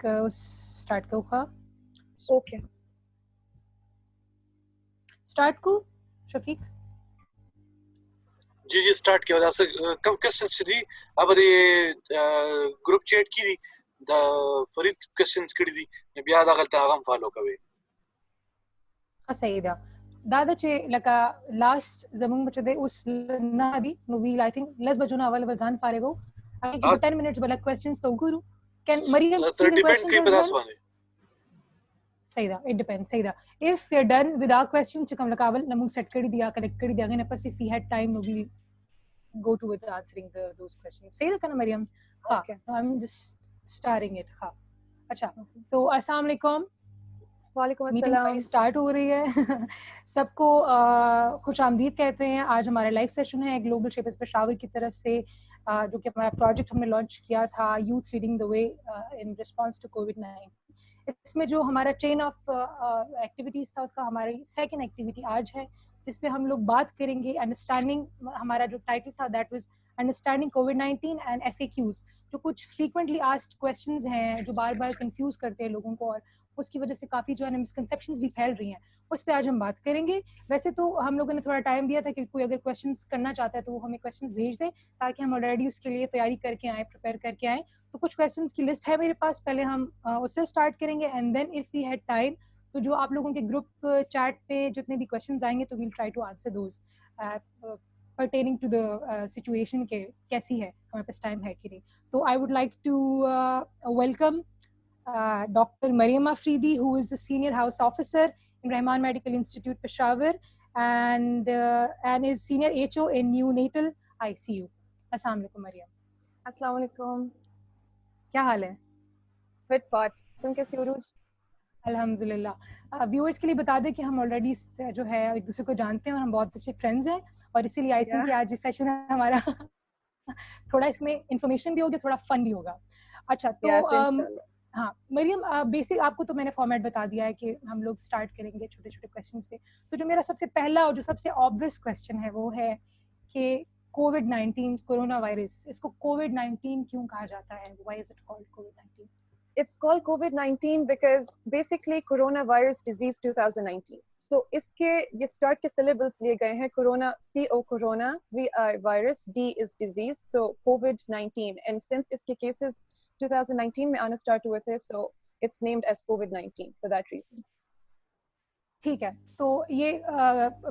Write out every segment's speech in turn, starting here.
Start करूँ खा okay start को शफीक जी स्टार्ट किया वजह से कम क्वेश्चंस थी अब ये ग्रुप चैट की थी द फरीद क्वेश्चंस कड़ी थी ने बिया دا गलता हम फॉलो कवे سيدة دادا چې لکه لاست زمونږ چې د اوس نه دي نو ویل آی تھنک لس بجونه اول ځان فارغ وو هغه کې 10 منټس بل کوېسچنز تو ګورو کین مریم سی دی کوېسچنز کی پتہ سوانه سیدا اٹ ډیپینډ سیدا if you are done with our question چې کوم لکاول نمو سیټ کړی دی یا کلیکټ کړی دی هغه نه پس اف وی هډ ټایم نو we'll go towards answering those questions say kana Maryam ha Okay. no, I'm just starting it ha acha to अस्सलाम वालेकुम وعلیکم मीटिंग السلام. हमारी स्टार्ट हो रही है सबको खुश आमदीद कहते हैं. आज हमारा लाइव सेशन है ग्लोबल शेपर्स पेशावर की तरफ से जो कि हमारा प्रोजेक्ट हमने लॉन्च किया था youth leading the way in response to कोविड-19. इसमें जो हमारा चेन ऑफ एक्टिविटीज़ था उसका हमारी सेकंड एक्टिविटी आज है जिसपे हम लोग बात करेंगे अंडरस्टैंडिंग. हमारा जो टाइटल था that was understanding covid and FAQs. जो कुछ फ्रीक्वेंटली आस्क्ड क्वेश्चंस हैं जो बार बार कंफ्यूज करते हैं लोगों को और उसकी वजह से काफ़ी जो है ना मिसकंसेप्शंस भी फैल रही हैं उस पर आज हम बात करेंगे. वैसे तो हम लोगों ने थोड़ा टाइम दिया था कि कोई अगर क्वेश्चंस करना चाहता है तो वो हमें क्वेश्चंस भेज दें ताकि हम ऑलरेडी उसके लिए तैयारी करके आएँ प्रिपेयर करके आएँ. तो कुछ क्वेश्चंस की लिस्ट है मेरे पास, पहले हम उससे स्टार्ट करेंगे and then if we had time तो जो आप लोगों के ग्रुप चैट पे जितने भी क्वेश्चंस आएंगे तो we'll try to answer those pertaining to the situation के कैसी है हमारे पास टाइम है कि नहीं. तो I would like to welcome Dr. Maryam Afridi, who is the Senior House Officer in Rahman Medical Institute, Peshawar, and is Senior HO in Neonatal ICU. Assalamu alaikum, Maryam. السلام علیکم. क्या हाल है? فٹ پاٹ تم کیسی ہو روز؟ अल्हम्दुलिल्लाह. व्यूअर्स के लिए बता दें कि हम ऑलरेडी जो है एक दूसरे को जानते हैं और हम बहुत अच्छे फ्रेंड्स हैं और इसीलिए आई थिंक कि आज ये सेशन है हमारा थोड़ा इसमें इंफॉर्मेशन भी होगी थोड़ा फन भी होगा. अच्छा तो हाँ मरियम बेसिक आपको तो मैंने फॉर्मेट बता दिया है कि हम लोग स्टार्ट करेंगे छोटे छोटे क्वेश्चन से. तो जो मेरा सबसे पहला और जो सबसे ऑब्वियस क्वेश्चन है वो है कि कोविड-19 कोरोना वायरस, इसको कोविड-19 क्यों कहा जाता है? Why is it called covid? It's called COVID-19 because basically coronavirus disease 2019. So इसके ये start के syllables लिए गए हैं corona, CO corona, VI virus, D is disease, so COVID-19. And since इसके cases 2019 में आना start हुए थे, so it's named as COVID-19 for that reason. ठीक है. तो ये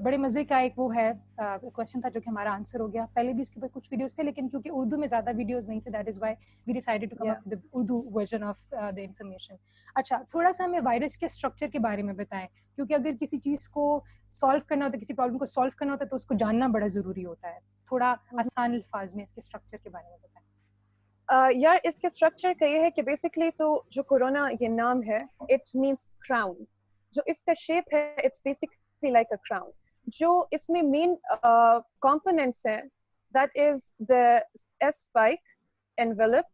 बड़े मज़े का एक वो है क्वेश्चन था जो कि हमारा आंसर हो गया. पहले भी इसके ऊपर कुछ वीडियोस थे लेकिन क्योंकि उर्दू में ज़्यादा वीडियोस नहीं थे that is why we decided to come up with Urdu version of the information. अच्छा थोड़ा सा हमें वायरस के स्ट्रक्चर के बारे में बताएं क्योंकि अगर किसी चीज़ को सॉल्व करना होता है, किसी प्रॉब्लम को सॉल्व करना होता है तो उसको जानना बड़ा ज़रूरी होता है. थोड़ा आसान अल्फाज में इसके स्ट्रक्चर के बारे में बताएं. यार इसके स्ट्रक्चर का ये है कि बेसिकली तो जो कोरोना ये नाम है इट मीन्स क्राउन. जो इसका शेप है it's basically like a crown. जो इसमें मेन कंपोनेंट्स हैं that is the S spike, envelope,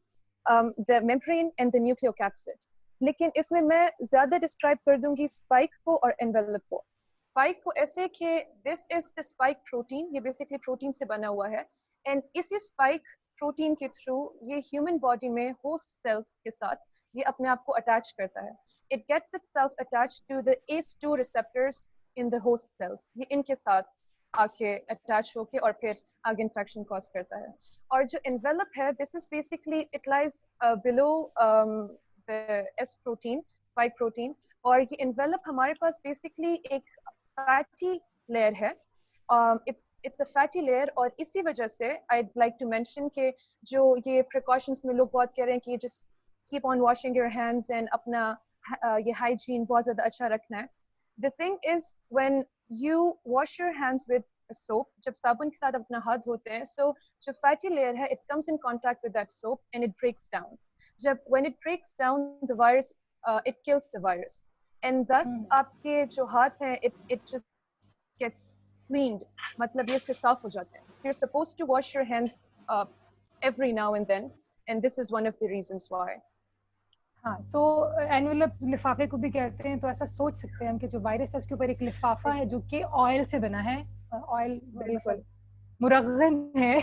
the membrane and the nucleocapsid. लेकिन इसमें मैं ज्यादा डिस्क्राइब कर दूंगी स्पाइक को और एनवेलप को. स्पाइक को ऐसे कि this is the spike protein, ये बेसिकली प्रोटीन से बना हुआ है एंड इसी स्पाइक प्रोटीन के थ्रू ये ह्यूमन बॉडी में होस्ट सेल्स के साथ ये अपने आप को अटैच करता है. It gets itself attached to the ACE2 receptors in the host cells. ये इनके साथ आके अटैच होके और फिर आगे इन्फेक्शन कॉज करता है. और जो एनवेलप है this is basically it lies below the S protein, spike protein. और ये एनवेलप हमारे पास बेसिकली एक फैटी लेयर है. It's a fatty layer और इसी वजह से I'd like to mention कि जो ये precautions में लोग बहुत कह रहे हैं कि just keep on washing your hands and अपना ये hygiene बहुत ज़्यादा अच्छा रखना है. The thing is when you wash your hands with soap, जब साबुन के साथ अपना हाथ धोते हैं, so जो fatty layer है it comes in contact with that soap and it breaks down. When it breaks down the virus, it kills the virus and thus आपके जो हाथ हैं it just gets cleaned, मतलब ये से साफ हो जाते हैं. So you're supposed to wash your hands every now and then and this is one of the reasons why. हाँ तो एनवेलप लिफाफे को भी कहते हैं. तो ऐसा सोच सकते हैं हम कि जो वायरस है उसके ऊपर एक लिफाफा है जो कि ऑयल से बना है. ऑयल बिल्कुल मुरगन है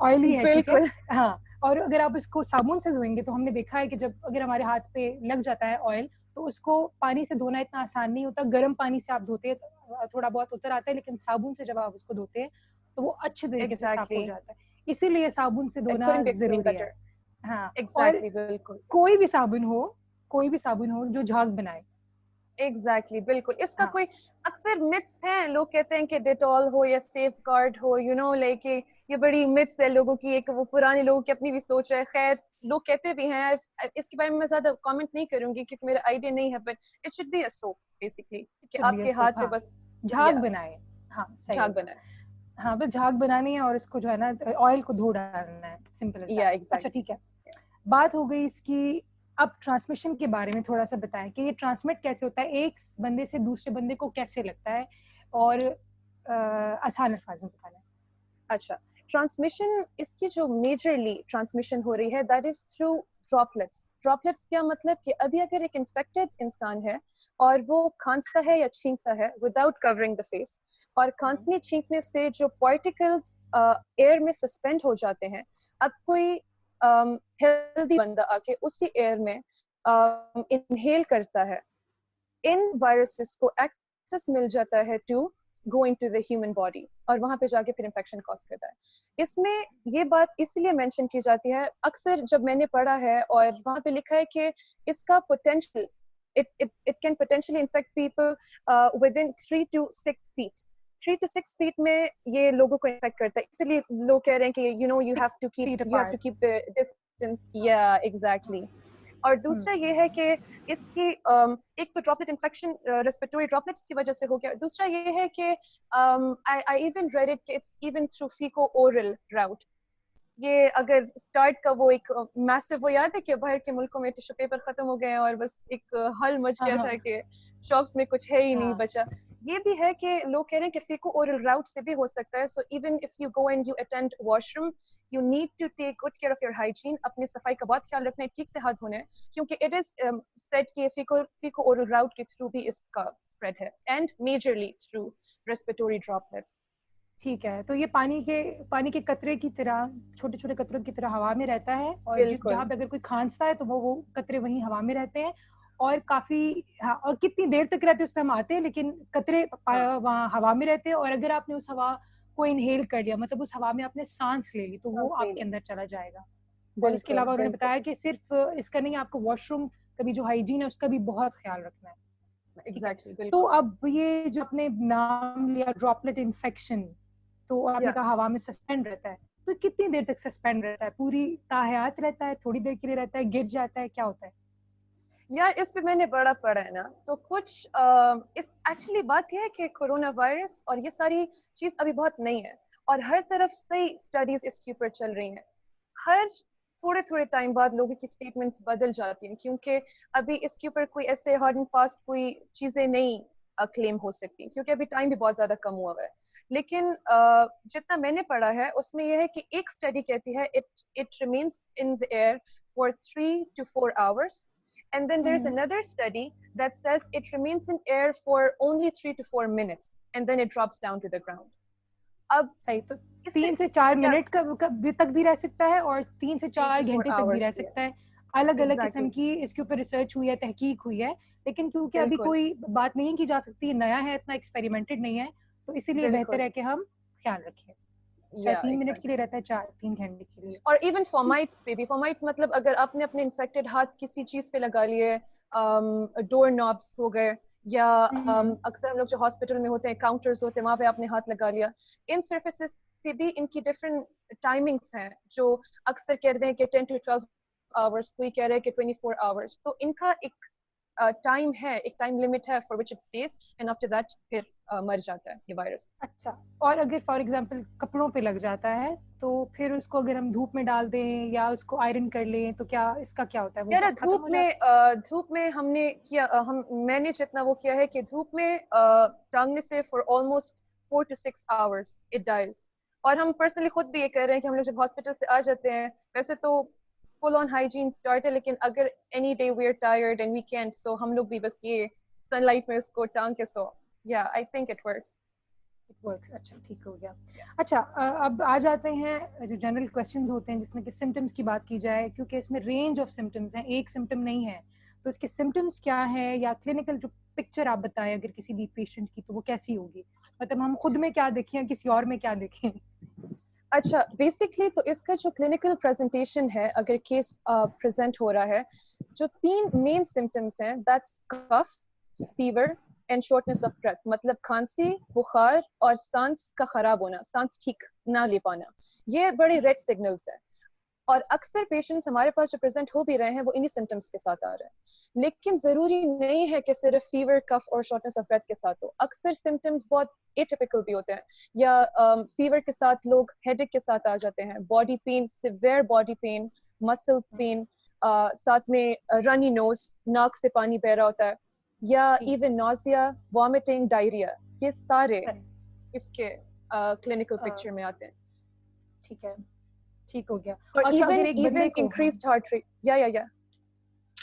ऑयली है. ठीक है हाँ اور اگر آپ اس کو صابن سے دھوئیں گے تو ہم نے دیکھا ہے کہ جب اگر ہمارے ہاتھ پہ لگ جاتا ہے آئل تو اس کو پانی سے دھونا اتنا آسان نہیں ہوتا. گرم پانی سے آپ دھوتے ہیں تو تھوڑا بہت اتر آتا ہے, لیکن صابن سے جب آپ اس کو دھوتے ہیں تو وہ اچھے طریقے سے صاف ہو exactly. جاتا ہے. اسی لیے صابن سے It دھونا couldn't be explained ضروری ہے. better. ہاں, اور Exactly, بالکل. کوئی بھی صابن ہو جو جھاگ بنائے. ایگزیکٹلی بالکل. اس کا ہاں کوئی اکثر متس ہیں, لوگ کہتے ہیں کہ ڈیٹول ہو یا سیف گارڈ ہو, یو نو لائک یہ بڑی متس ہے لوگوں کی, ایک وہ پرانے لوگوں کی اپنی بھی سوچ ہے. خیر لوگ کہتے بھی ہیں, اس کے بارے میں زیادہ کامنٹ نہیں کروں گی کیونکہ میرا آئیڈیا نہیں ہے, but it should be a soap basically کہ آپ کے ہاتھ پہ بس جھاگ بنائے. ہاں صحیح جھاگ ہوگا. بنائے. ہاں بس جھاگ بنانی ہے اور اس کو جو ہے نا آئل کو دھو ڈالنا ہے, سمپل ایز یا دیٹ. اچھا ایگزیکٹلی. ٹھیک ہے, بات ہو گئی اس کی. اب ٹرانسمیشن کے بارے میں تھوڑا سا بتائیں کہ یہ ٹرانسمٹ کیسے ہوتا ہے, ایک بندے سے دوسرے بندے کو کیسے لگتا ہے, اور آسان الفاظ میں بتانا ہے. اچھا, ٹرانسمیشن اس کی جو میجرلی ٹرانسمیشن ہو رہی ہے that is through droplets. Droplets کیا مطلب کہ ابھی اگر ایک انفیکٹڈ انسان ہے اور وہ کھانستا ہے یا چھینکتا ہے وداؤٹ کورنگ دا فیس, اور کھانسنے چھینکنے سے جو پارٹیکلز ایئر میں سسپینڈ ہو جاتے ہیں, اب کوئی ہیلدی بندہ آ کے اسی ایئر میں انہیل کرتا ہے, ان وائرسز کو ایکسس مل جاتا ہے to go into the human body, اور وہاں پہ جا کے پھر انفیکشن کاز کرتا ہے. اس میں یہ بات اس لیے مینشن کی جاتی ہے, اکثر جب میں نے پڑھا ہے اور وہاں پہ لکھا ہے کہ اس کا potential it can potentially infect people within 3 to 6 feet. 3 to 6 feet میں یہ لوگوں کو انفیکٹ کرتا ہے, اس لیے لوگ کہہ رہے ہیں کہ you know you 6 have to feet keep apart. the distance. Yeah, exactly. اور دوسرا یہ ہے کہ اس کی ایک تو ڈراپلیٹ انفیکشن ریسپیریٹری ڈراپلیٹس کی وجہ سے ہو گیا, دوسرا یہ ہے کہ I even read it کہ it's even through fecal-oral route. یہ اگر اسٹارٹ کا وہ ایک میسو, وہ یاد ہے کہ باہر کے ملکوں میں ٹیشو پیپر ختم ہو گئے اور بس ایک حل مچ گیا تھا کہ شاپس میں کچھ ہے ہی نہیں بچا. یہ بھی ہے کہ لوگ کہہ رہے ہیں کہ فیکو اورل راؤٹ سے بھی ہو سکتا ہے. So even if you go and you attend washroom, you need to take good care of your hygiene. اپنی صفائی کا بہت خیال رکھنا ہے, ٹھیک سے ہاتھ دھونے ہیں, کیونکہ اٹ از سیٹ کہ فیکو اورل راؤٹ کے تھرو بھی اس کا اسپریڈ ہے, and majorly through respiratory droplets. ٹھیک ہے, تو یہ پانی کے قطرے کی طرح, چھوٹے چھوٹے قطروں کی طرح ہوا میں رہتا ہے, اور جہاں پہ اگر کوئی کھانستا ہے تو وہ قطرے وہیں ہوا میں رہتے ہیں, اور کافی اور کتنی دیر تک رہتے ہیں اس پہ ہم آتے ہیں, لیکن قطرے وہاں ہوا میں رہتے ہیں. اور اگر آپ نے اس ہوا کو انہیل کر لیا, مطلب اس ہوا میں آپ نے سانس لے لی, تو وہ آپ کے اندر چلا جائے گا. اور اس کے علاوہ انہوں نے بتایا کہ صرف اس کا نہیں, آپ کو واش روم کا بھی جو ہائیجین ہے اس کا بھی بہت خیال رکھنا ہے. تو اب یہ جو اپنے نام لیا ڈراپلیٹ انفیکشن, تو آپ نے کہا ہوا میں سسپینڈ رہتا ہے, تو کتنی دیر تک سسپینڈ رہتا ہے؟ پوری تاحیات رہتا ہے, تھوڑی دیر کے لیے رہتا ہے, گر جاتا ہے, کیا ہوتا ہے؟ یار اس پہ میں نے بڑا پڑھا ہے نا, تو کچھ اس ایکچولی بات یہ ہے کہ کورونا وائرس اور یہ ساری چیز ابھی بہت نئی ہے, اور ہر طرف سے اسٹڈیز اس کے اوپر چل رہی ہیں. ہر تھوڑے ٹائم بعد لوگوں کی اسٹیٹمنٹس بدل جاتی ہیں, کیونکہ ابھی اس کے اوپر کوئی ایسے ہارڈ اینڈ فاسٹ کوئی چیزیں نہیں کلیم ہو سکتی, کیونکہ ابھی ٹائم بھی بہت زیادہ کم ہوا ہے. لیکن جتنا میں نے پڑھا ہے اس میں یہ ہے کہ ایک اسٹڈی کہتی ہے it remains in the air for 3 to 4 hours. And then there's another study that says it remains in air for only 3 to 4 minutes, and then it drops down to the ground. اب صحیح, تو 3 سے 4 minute تک بھی رہ سکتا ہے, اور 3 سے 4 گھنٹے تک بھی رہ سکتا ہے. الگ الگ قسم کی اس کے اوپر ریسرچ ہوئی ہے, تحقیق ہوئی ہے, لیکن کیونکہ ابھی کوئی بات نہیں کی جا سکتی, نیا ہے, اتنا ایکسپیریمنٹڈ نہیں ہے, تو اسی لیے بہتر ہے کہ ہم خیال رکھیں. چاہے 3 منٹ کے لیے رہتا ہے, 3 گھنٹے کے لیے. اور ایون فارمائٹس پہ بھی, فارمائٹس مطلب اگر آپ نے اپنے انفیکٹڈ ہاتھ کسی چیز پہ لگا لیے, ڈور نابس ہو گئے, یا اکثر ہم لوگ جو ہاسپٹل میں ہوتے ہیں کاؤنٹرز ہوتے ہیں وہاں پہ آپ نے ہاتھ لگا لیا, ان سرفیسز پہ بھی ان کی ڈفرینٹ ٹائمنگس ہیں, جو اکثر کہتے ہیں کہ 10 to 12 hours, کوئی کہہ رہے ہیں کہ 24 hours. تو ان کا ایک ٹائم ہے, ایک ٹائم لمٹ ہے for which it stays, and after that پھر مر جاتا ہے یہ وائرس. اچھا, اور اگر فار ایگزامپل کپڑوں پہ لگ جاتا ہے تو پھر اس کو اگر ہم دھوپ میں ڈال دیں یا اس کو آئرن کر لیں تو کیا اس کا کیا ہوتا ہے؟ یار دھوپ میں ہم نے کیا, میں نے جتنا وہ کیا ہے کہ دھوپ میں ٹانگنے سے for almost 4 to 6 hours it dies. اور ہم پرسنلی خود بھی یہ کہہ رہے ہیں کہ ہم لوگ جب ہاسپٹل سے آ جاتے ہیں, ویسے تو full on hygiene start ہے, لیکن اگر any day we are tired and we can't, so ہم لوگ بھی بس یہ سن لائٹ میں اس کو ٹانگ کے سو. Yeah, I think it works. It works. अच्छा, ठीक हो गया. अच्छा, अब आ जाते हैं जो जनरल क्वेश्चंस होते हैं जिसमें कि सिम्टम्स की बात की जाए, क्योंकि इसमें रेंज ऑफ सिम्टम्स हैं, एक सिम्टम नहीं है. तो इसके सिम्टम्स क्या है, या क्लिनिकल जो पिक्चर आप बताएं अगर किसी भी पेशेंट की, तो वो कैसी होगी? मतलब हम खुद में क्या देखें या किसी और में क्या देखें? अच्छा, बेसिकली तो इसका जो क्लिनिकल प्रेजेंटेशन है, अगर केस प्रेजेंट हो रहा है, जो 3 मेन सिम्टम्स हैं, that's cough, fever and shortness of breath. मतलब खांसी, बुखार और सांस का खराब होना, सांस ठीक ना ले पाना, ये बड़े रेड सिग्नल्स हैं. और अक्सर पेशेंट्स हमारे पास जो प्रेजेंट हो भी रहे हैं वो इन्हीं सिम्टम्स के साथ आ रहे हैं. लेकिन जरूरी नहीं है कि सिर्फ फीवर, कफ और शॉर्टनेस ऑफ ब्रेथ के साथ हो. अक्सर सिम्टम्स बहुत एटिपिकल भी होते हैं, या फीवर के साथ लोग हेडेक के साथ आ जाते हैं, body pain, severe body pain, muscle pain, साथ में रनी नोज, नाक से पानी बह रहा होता है, या इवन नॉजिया, वॉमिटिंग, डायरिया. ये सारे इसके क्लिनिकल पिक्चर में आते हैं. ठीक है, ठीक हो गया. और अच्छा, इवन इंक्रीज्ड हार्ट रेट. या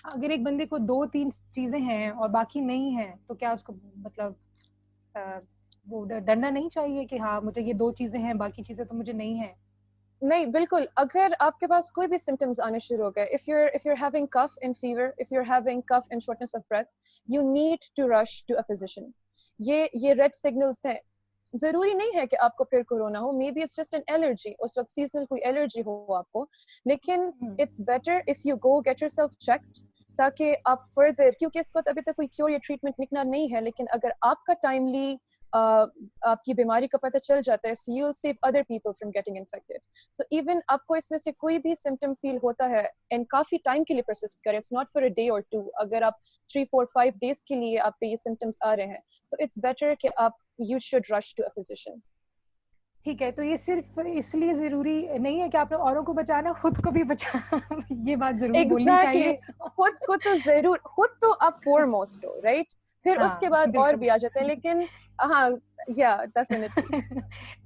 अगर एक बंदे को 2-3 चीजें हैं और बाकी नहीं है, तो क्या उसको मतलब वो डरना नहीं चाहिए कि हाँ मुझे ये 2 चीजें हैं, बाकी चीजें तो मुझे नहीं है? नहीं, बिल्कुल. अगर आपके पास कोई भी सिम्टम्स आने शुरू हो गए, if you're having cough and fever, if you're having cough and shortness of breath, you need to rush to a physician. ये रेड सिग्नल्स हैं. जरूरी नहीं है कि आपको फिर कोरोना हो, may be it's just an allergy, उस वक्त सीजनल कोई एलर्जी हो आपको. लेकिन it's better if you go get yourself checked, ताकि आप फर्दर, क्योंकि इसका अभी तक कोई क्योर या ट्रीटमेंट निकला नहीं है, लेकिन अगर आपका टाइमली आपकी बीमारी का पता चल जाता है, so you'll save other people from getting infected. So even आपको इसमें से कोई भी symptom feel होता है and काफी टाइम के लिए persist करे, it's not for a day or two, अगर आप 3, 4, 5 days के लिए आप पे ये symptoms आ रहे हैं, so it's better कि आप you should rush to a physician. ठीक है, तो ये सिर्फ इसलिए जरूरी नहीं है कि आपने औरों को बचाना, खुद को भी बचाना. ये बात जरूर बोलनी चाहिए. खुद को तो जरूर, खुद तो आप foremost हो, right? फिर उसके बाद और भी आ जाते हैं, लेकिन हाँ, या डेफिनेटली.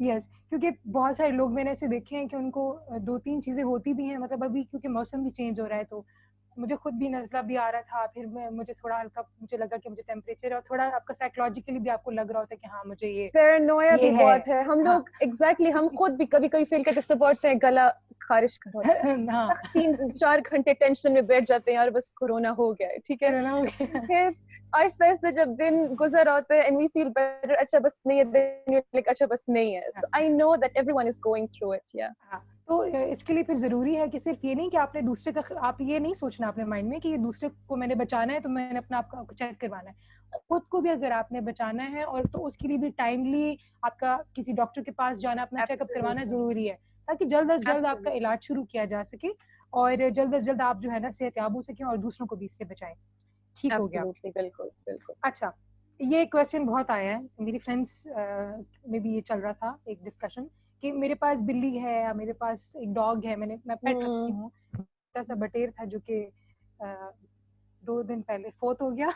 यस, क्योंकि बहुत सारे लोग मैंने ऐसे देखे हैं कि उनको 2-3 चीजें होती भी हैं. मतलब अभी क्योंकि मौसम भी चेंज हो रहा है, तो मुझे खुद भी नज़ला भी आ रहा था, फिर मुझे थोड़ा हल्का, मुझे लगा कि मुझे टेम्परेचर, और थोड़ा आपका साइकोलॉजिकली भी आपको लग रहा होता है कि हाँ मुझे ये पैरानोया भी बहुत है. हम हाँ. लोग एग्जैक्टली हम खुद भी कभी कभी फील करते हैं, बहुत गला खारिश कर होता है. हाँ. 3-4 घंटे टेंशन में बैठ जाते हैं, यार बस कोरोना हो गया है, ठीक है. फिर आहिस्ता आहिस्ता जब दिन गुजर आते हैं एंड वी फील बेटर, अच्छा बस नहीं है दिन, लाइक अच्छा बस नहीं है. So I know that everyone is going through it. या तो इसके लिए फिर ज़रूरी है कि सिर्फ ये नहीं कि आपने दूसरे का, आप ये नहीं सोचना अपने माइंड में कि ये दूसरे को मैंने बचाना है तो मैंने अपना आपको चेक करवाना है. खुद को भी अगर आपने बचाना है, और तो उसके लिए भी टाइमली आपका किसी डॉक्टर के पास जाना, अपना चेकअप करवाना ज़रूरी है, ताकि जल्द अज जल्द आपका इलाज शुरू किया जा सके और जल्द अज जल्द आप जो है ना सेहतयाब हो सकें और दूसरों को भी इससे बचाएं. ठीक हो गया. बिल्कुल बिल्कुल. अच्छा, ये क्वेश्चन बहुत आया है मेरी फ्रेंड्स में भी, ये चल रहा था एक डिस्कशन कि मेरे पास बिल्ली है या मेरे पास एक डॉग है, मैं पेट रखती हूँ, छोटा सा बटेर था जो कि 2 दिन पहले फोत हो गया.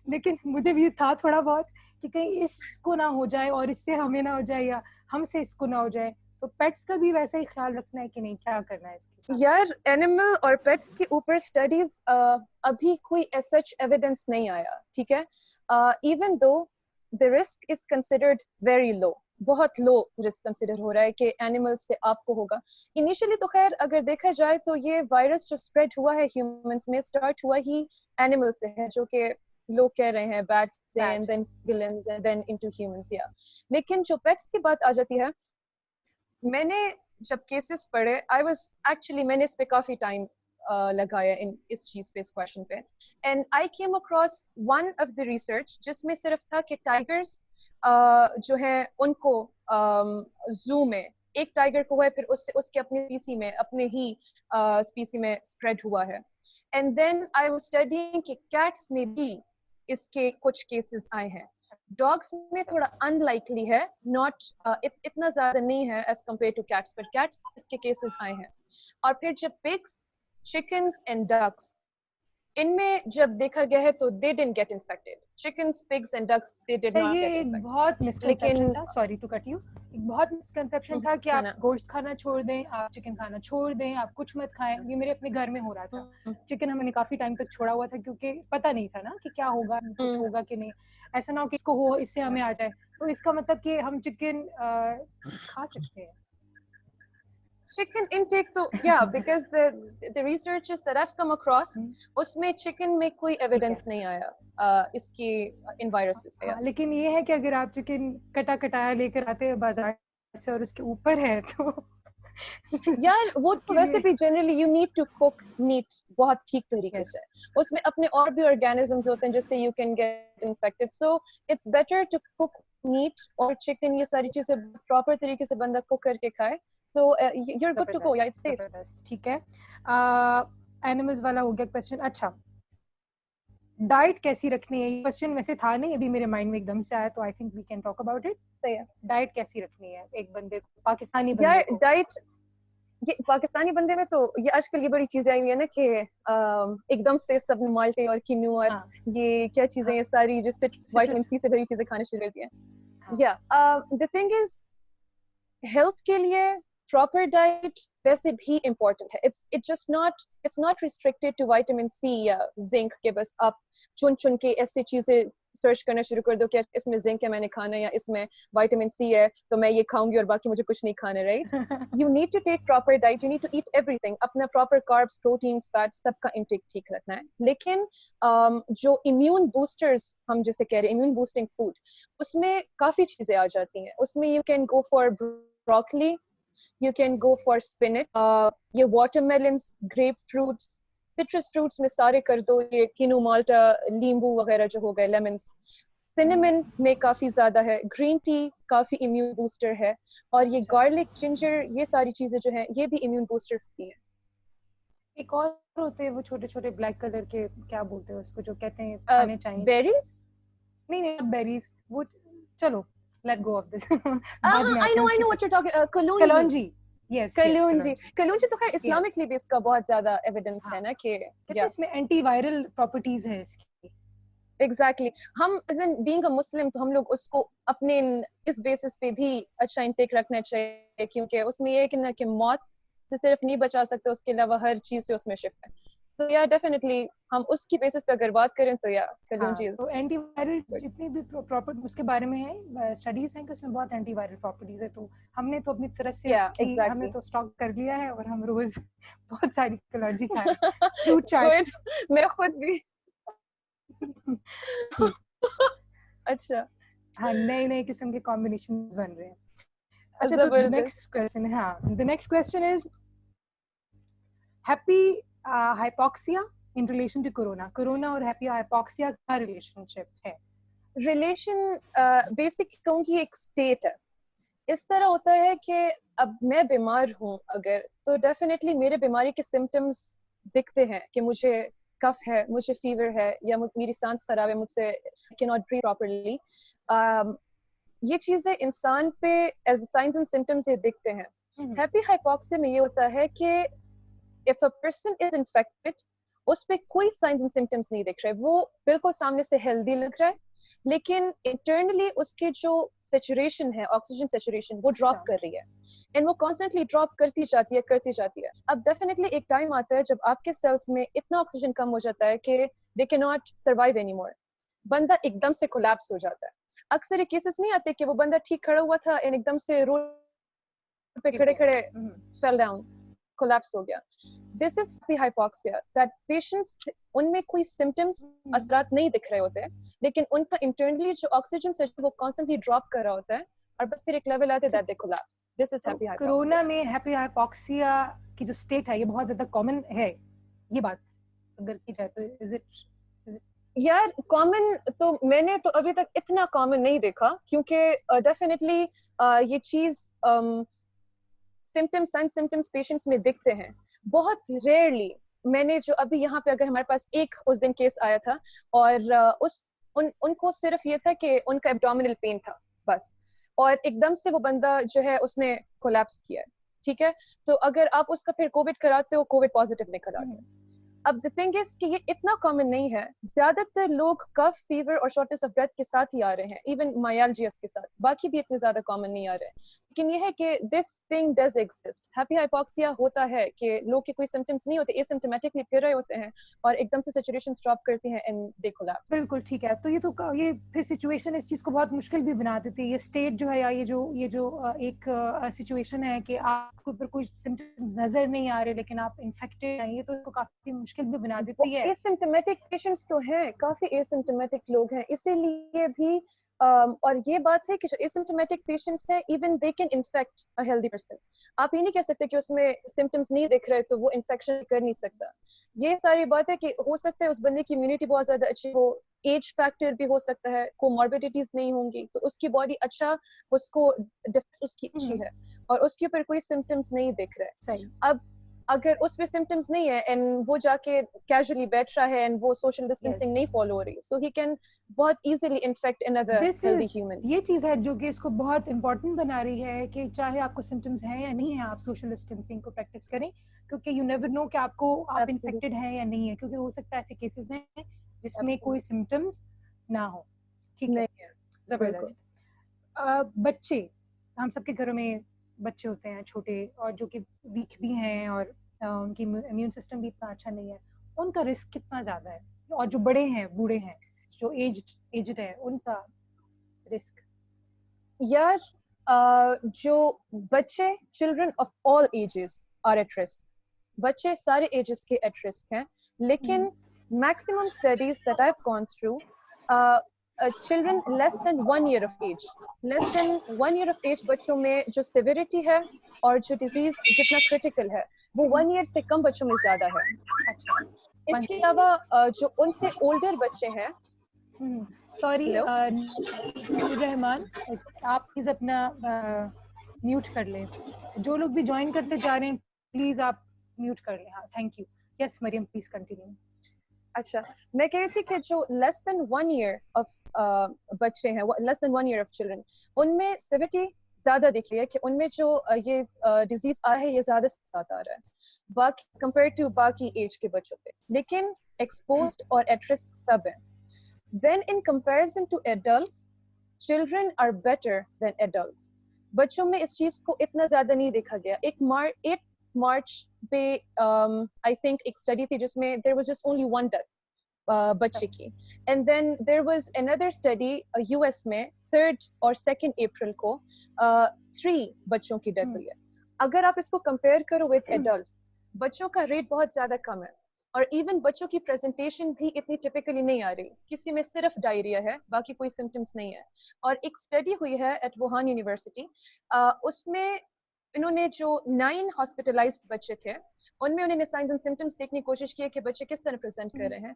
लेकिन मुझे भी था थोड़ा बहुत कि कहीं इसको ना हो जाए और इससे हमें ना हो जाए, या हमसे इसको ना हो जाए. तो पेट्स का भी वैसा ही ख्याल रखना है कि नहीं, क्या करना है इसके साथ? यार, एनिमल और पेट्स के ऊपर स्टडीज अभी कोई सच एविडेंस नहीं आया, ठीक है. Even though the risk is considered very low, बहुत लो रिस्क कंसिडर हो रहा है कि एनिमल से आपको होगा. इनिशियली तो खैर अगर देखा जाए तो ये वायरस जो स्प्रेड हुआ है ह्यूमंस में, स्टार्ट हुआ ही एनिमल से है, जो कि लोग कह रहे हैं बैट से, and then villains and then into humans. या लेकिन जो पेट्स की बात आ जाती है, मैंने जब केसेस पढ़े, मैंने इस पे काफी टाइम लगाया इस चीज पे, इस क्वेश्चन पे, and I came across one of the research जिसमें सिर्फ था कि टाइगर्स जो है उनको जू में एक टाइगर को हुआ है, फिर उससे उसके अपने स्पीसी में, अपने ही स्पीसी में स्प्रेड हुआ है. And then I was studying कि कैट्स में भी इसके कुछ केसेस आए हैं. डॉग्स में थोड़ा अनलाइकली है, नॉट इतना ज्यादा नहीं है एज कम्पेयर टू कैट्स, पर कैट्स इसके केसेस आए हैं. और फिर जब पिग्स, चिकन्स एंड डक्स, इनमें जब देखा गया है तो they didn't get infected. Chickens, pigs and ducks they did not ये get एक infected. बहुत मिसकंसेप्शन लेकिन था, सॉरी टू कट यू, एक बहुत मिसकंसेप्शन था कि आप गोश्त खाना छोड़ दें, आप चिकन खाना छोड़ दें, आप कुछ मत खाएं. ये मेरे अपने घर में हो रहा था. चिकन हमने काफी टाइम तक छोड़ा हुआ था क्योंकि पता नहीं था ना कि क्या होगा, कुछ होगा कि नहीं. ऐसा ना हो कि इसको हो इससे हमें आ जाए. तो इसका मतलब कि हम चिकन खा सकते हैं. Chicken intake तो yeah, because the researches that I've come across उसमें chicken में कोई evidence नहीं आया इसकी in viruses है. लेकिन ये है कि अगर आप चिकन कटा कटाया लेकर आते हैं बाजार से और उसके ऊपर है तो यार वो तो वैसे भी generally you need to cook meat बहुत ठीक तरीके से. उसमें अपने और भी organisms होते हैं जिससे you can get infected. So it's better to cook meat और chicken ये सारी चीजें proper तरीके से बंदा cook करके खाए. So you're good to go. Yeah, it's safe. ठीक है. Animals वाला हो गया क्वेश्चन. अच्छा, डाइट कैसी रखनी है, ये क्वेश्चन वैसे था नहीं, अभी मेरे माइंड में एकदम से आया, तो I think we can talk about it. Diet कैसी रखनी है एक बंदे को, पाकिस्तानी बंदे यार को? डाइट ये पाकिस्तानी बंदे में तो ये आजकल ये बड़ी चीजें आई हुई है ना कि एकदम से सब माल्टे और किनू और ये क्या चीजें ये सारी जो विटामिन सी से भरी चीजें खाने शुरू कर दी हैं. या द थिंग इज हेल्थ के लिए proper diet वैसे भी important है. It's not restricted to vitamin C या zinc के बस आप चुन के ऐसी चीजें सर्च करना शुरू कर दो कि इसमें zinc है मैंने खाना या इसमें vitamin C है तो मैं ये खाऊंगी और बाकी मुझे कुछ नहीं खाना, right? You need to take proper diet. You need to eat everything. अपना proper carbs, proteins, fats सबका intake ठीक रखना है. लेकिन जो immune boosters हम जिसे कह रहे हैं immune boosting food उसमें काफी चीजें आ जाती हैं. उसमें you can go for broccoli, you can go for spinach, ये watermelons, grapefruits, citrus fruits में सारे कर दो, ये किनू माल्टा, नींबू वगैरह जो हो गए, lemons, cinnamon में काफी ज्यादा है, green tea काफी immune booster है, और ये garlic, ginger ये सारी चीजें जो हैं ये भी immune booster भी हैं. एक और होते हैं वो छोटे छोटे ब्लैक कलर के, क्या बोलते हैं उसको, जो कहते हैं खाने चाहिए. berries? नहीं berries, वो चलो let go of this. I know what you're talking. Kalonji. Yes. Kalonji तो खैर इस्लामिकली भी इसका बहुत ज्यादा एविडेंस है ना कि इसमें एंटीवायरल प्रॉपर्टीज है इसकी. Exactly. हम as in being a Muslim तो हम लोग उसको अपने इस बेसिस पे भी अच्छा इंटेक रखना चाहिए क्योंकि उसमें ये है कि मौत से सिर्फ नहीं बचा सकते, उसके अलावा हर चीज से उसमें शिफ्ट है. So yeah, definitely हम उसकी बेसिस पे अगर बात करें तो या Kalonji is. तो एंटीवायरल जितनी भी प्रॉपर्टी उसके बारे में है, स्टडीज हैं कि उसमें बहुत एंटीवायरल प्रॉपर्टीज है, तो हमने तो अपनी तरफ से हमने तो स्टॉक कर लिया है और हम रोज बहुत सारी Kalonji खाएं. फ्रूट चाट मैं खुद भी. अच्छा, हाँ नए किस्म के कॉम्बिनेशंस बन रहे हैं. अच्छा, तो the next question is happy hypoxia in relation to corona और happy hypoxia का relationship है? relation बेसिक कहूँगी एक स्टेट है. इस तरह होता है कि अब मैं बीमार हूँ अगर तो डेफिनेटली मेरे बीमारी के सिम्टम्स दिखते हैं कि मुझे कफ है, मुझे फीवर है या मेरी सांस खराब है, मुझसे कैन नॉट ब्रीथ प्रॉपर्ली. ये चीजें इंसान पे एज साइंस एंड सिम्टम्स ये दिखते हैं. हैप्पी हाइपोक्सिया में ये होता है कि if a person is infected उस पे कोई साइंस एंड सिम्टम्स नहीं दिख रहे, वो बिल्कुल सामने से हेल्दी लग रहा है, लेकिन इंटरनली उसकी जो सैचुरेशन है, ऑक्सीजन सैचुरेशन, वो ड्रॉप कर रही है एंड वो कॉन्स्टेंटली ड्रॉप करती जाती है. अब डेफिनेटली एक टाइम आता है जब आपके सेल्स में इतना ऑक्सीजन कम हो जाता है कि they can not survive anymore. बंदा एकदम से कोलैप्स हो जाता है. अक्सर ये केसेस नहीं आते कि वो बंदा ठीक खड़ा हुआ था एंड एकदम से रोड पे खड़े फेल डाउन, कोलैप्स हो गया. This is happy hypoxia that patients उनमें कोई symptoms असरात नहीं दिख रहे होते हैं, लेकिन उनका internally जो ऑक्सीजन से वो constantly ड्रॉप कर रहा होता है और बस फिर एक लेवल आते हैं that they collapse. This is happy hypoxia. Corona में happy hypoxia की जो स्टेट है ये बहुत ज्यादा कॉमन है, ये बात अगर की जाए तो is it यार कॉमन तो मैंने तो अभी तक इतना कॉमन नहीं देखा क्योंकि डेफिनेटली ये चीज सिम्टम्स पेशेंट्स में दिखते हैं बहुत रेयरली. मैंने जो अभी यहाँ पे अगर हमारे पास एक उस दिन केस आया था और उनको सिर्फ ये था कि उनका एब्डोमिनल पेन था बस, और एकदम से वो बंदा जो है उसने कोलैप्स किया. ठीक है, तो अगर आप उसका फिर कोविड कराते हो, कोविड पॉजिटिव निकल आता है. अब द थिंग इज कि ये इतना कॉमन नहीं है, ज्यादातर लोग कफ, फीवर और शॉर्टनेस ऑफ ब्रेथ के साथ ही आ रहे हैं, इवन मायालजियस के साथ, बाकी भी इतने ज्यादा कॉमन नहीं आ रहे हैं. लेकिन ये है कि this thing does exist. Happy hypoxia होता है कि लोग के कोई सिम्टम्स नहीं होते, एसिम्प्टोमेटिकली फिर रहे होते हैं और एकदम से सैचुरेशन स्टॉप करती है एंड दे कोलैप्स. बिल्कुल ठीक है. तो ये फिर सिचुएशन इस चीज को बहुत मुश्किल भी बना देती है. ये स्टेट जो है या ये जो एक सिचुएशन है कि आपको ऊपर कोई सिम्टम्स नजर नहीं आ रहे लेकिन आप इन्फेक्टेड हैं, ये तो इसको काफी मुश्किल भी बना देती है. एसिम्प्टोमेटिक पेशेंट्स तो हैं, काफी एसिम्प्टोमेटिक लोग हैं, इसीलिए भी और ये बात है कि जो एसिम्प्टोमेटिक पेशेंट्स हैं even they can infect a healthy person. आप ये नहीं कह सकते कि उसमें सिम्टम्स नहीं दिख रहे तो वो इन्फेक्शन कर नहीं सकता. ये सारी बात है कि हो सकता है उस बंदे की इम्यूनिटी बहुत ज्यादा अच्छी हो, एज फैक्टर भी हो सकता है, कोमॉर्बिडिटीज नहीं होंगी तो उसकी बॉडी अच्छा, उसको डिफेंस उसकी अच्छी है और उसके ऊपर कोई सिम्टम्स नहीं दिख रहा है. सही. अब अगर उस पे सिम्टम्स नहीं है एंड वो जाके कैजुअली बैठ रहा है एंड वो सोशल डिस्टेंसिंग नहीं फॉलो हो रही, सो ही कैन बहुत easily infect another healthy human. ये चीज है जो कि इसको बहुत इंपॉर्टेंट बना रही है कि चाहे आपको सिम्टम्स हैं या नहीं है, आप सोशल डिस्टेंसिंग को प्रैक्टिस करें, क्योंकि यू नेवर नो कि आप इन्फेक्टेड हैं या नहीं है, क्योंकि हो सकता है ऐसे केसेस हैं जिसमें कोई सिम्टम्स ना हो. ठीक है, जबरदस्त. बच्चे, हम सबके घरों में बच्चे होते हैं छोटे और जो कि वीक भी हैं और उनकी इम्यून सिस्टम भी इतना अच्छा नहीं है, उनका रिस्क कितना ज़्यादा है? और जो बड़े हैं, बूढ़े हैं, जो एज्ड है, उनका रिस्क? यार जो बच्चे, children of all ages are at risk. बच्चे सारे एजेस के एट रिस्क हैं, लेकिन maximum studies that I have gone through, children less than 1 year of age, बच्चों में जो सिविरिटी है और जो डिजीज जितना क्रिटिकल है वो 1 year से कम बच्चों में ज्यादा है. अच्छा. इसके अलावा जो उनसे ओल्डर बच्चे हैं, सॉरी रहमान, आप प्लीज अपना म्यूट कर लें. जो लोग भी ज्वाइन करते जा रहे हैं प्लीज आप म्यूट कर लें. हाँ, thank you. Yes Maryam, please continue. अच्छा, मैं कह रही थी कि जो लेस देन 1 year ऑफ बच्चे हैं, less than 1 year of children, उनमें सिविरिटी ज्यादा दिख रही है कि उनमें जो ये डिजीज आ रहा है ये ज्यादा से ज्यादा आ रहा है बाकी कंपेयर टू बाकी एज के बच्चों पे, लेकिन एक्सपोज्ड और एट रिस्क सब है. Then in comparison to adults, children are better than adults. बच्चों में इस चीज को इतना ज्यादा नहीं देखा गया. 8 मार्च पे आई थिंक एक स्टडी थी जिसमें there was just only 1 death बच्चे की, and then there was another study US में 3rd और 2nd अप्रैल को 3 बच्चों की डेथ हुई है. अगर आप इसको कंपेयर करो विद एडल्ट्स, बच्चों का रेट बहुत ज्यादा कम है और इवन बच्चों की प्रेजेंटेशन भी इतनी टिपिकली नहीं आ रही. किसी में सिर्फ डायरिया है, बाकी कोई सिम्टम्स नहीं है. और एक स्टडी हुई है एट वुहान यूनिवर्सिटी, उसमें इन्होंने जो 9 हॉस्पिटलाइज्ड बच्चे थे उनमें उन्होंने साइंस एंड सिम्टम्स देखने की कोशिश की कि बच्चे किस तरह प्रेजेंट कर रहे हैं.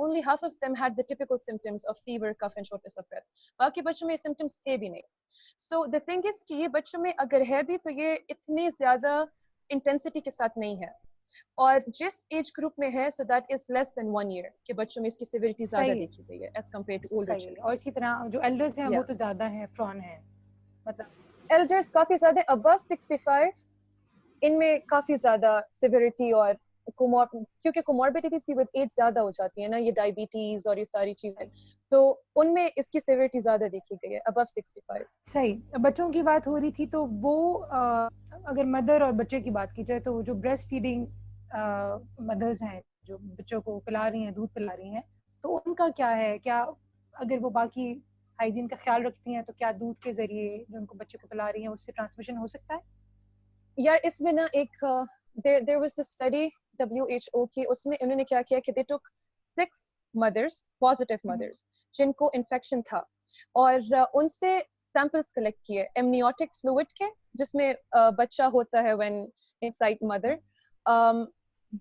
only half of them had the typical symptoms of fever, cough and shortness of breath. बाकी बच्चों में सिम्टम्स थे भी नहीं. So the thing is कि ये बच्चों में अगर है भी तो ये इतनी ज्यादा इंटेंसिटी के साथ नहीं है, और जिस एज ग्रुप में है so that is less than 1 year के बच्चों में इसकी सिविरिटी ज्यादा देखी गई है as compared to older children. और इसी तरह जो एल्डर्स हैं वो तो ज्यादा हैं, प्रॉन हैं, मतलब एल्डर्स काफी ज्यादा above 65, इनमें काफी ज्यादा सिविरिटी और क्योंकि कोमॉर्बिडिटीज भी विद एज ज्यादा हो जाती है ना, ये डायबिटीज और ये सारी चीजें, तो उनमें इसकी सिविरिटी ज्यादा देखी गई है above 65. सही. बच्चों की बात हो रही थी तो वो अगर मदर और बच्चे की बात की जाए तो जो ब्रेस्ट फीडिंग मदर्स हैं जो बच्चों को पिला रही हैं, दूध पिला रही हैं, तो उनका क्या है? क्या अगर वो बाकी हाइजीन का ख्याल रखती हैं तो क्या दूध के जरिए जो उनको बच्चे को पिला रही हैं उससे ट्रांसमिशन हो सकता है? यार इसमें ना एक there was the study WHO की, उसमें उन्होंने क्या किया कि they took 6 mothers, positive mothers, जिनको इन्फेक्शन था, और उनसे सैंपल्स कलेक्ट किए एमनियोटिक फ्लूइड के, जिसमें बच्चा होता है when inside mother.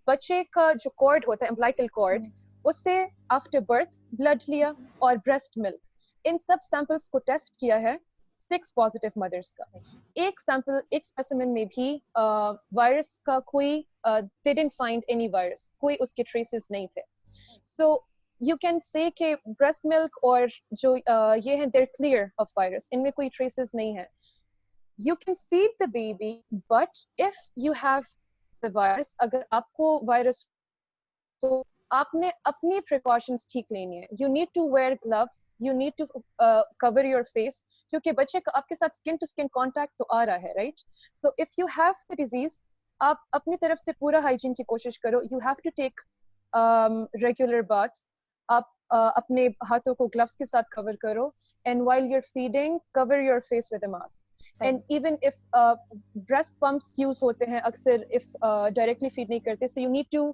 बच्चे का जो कॉर्ड होता है अम्बिलिकल कॉर्ड, उससे आफ्टर बर्थ ब्लड लिया और ब्रेस्ट मिल्क, इन सब सैंपल्स को टेस्ट किया है 6 पॉजिटिव मदर्स का. एक सैंपल, एक स्पेसिमेन में भी वायरस का कोई they didn't find any virus, कोई उसके ट्रेसेस नहीं थे. So you can say कि ब्रेस्ट मिल्क और जो ये हैं they're clear of virus, इनमें कोई ट्रेसेस नहीं है. You can feed the baby, but if you have the virus, अगर आपको वायरस तो आपने अपनी precautions ठीक लेनी है. You need to wear gloves, you need to cover your face, क्योंकि बच्चे का आपके साथ skin to skin contact तो आ रहा है, right? So if you have the disease, आप अपनी तरफ से पूरा hygiene की कोशिश करो. You have to take regular baths. आप अपने हाथों को gloves के साथ cover करो, and while you're feeding, cover your face with a mask. And even if breast pumps use होते हैं अक्सर, if directly feed नहीं करते, so you need to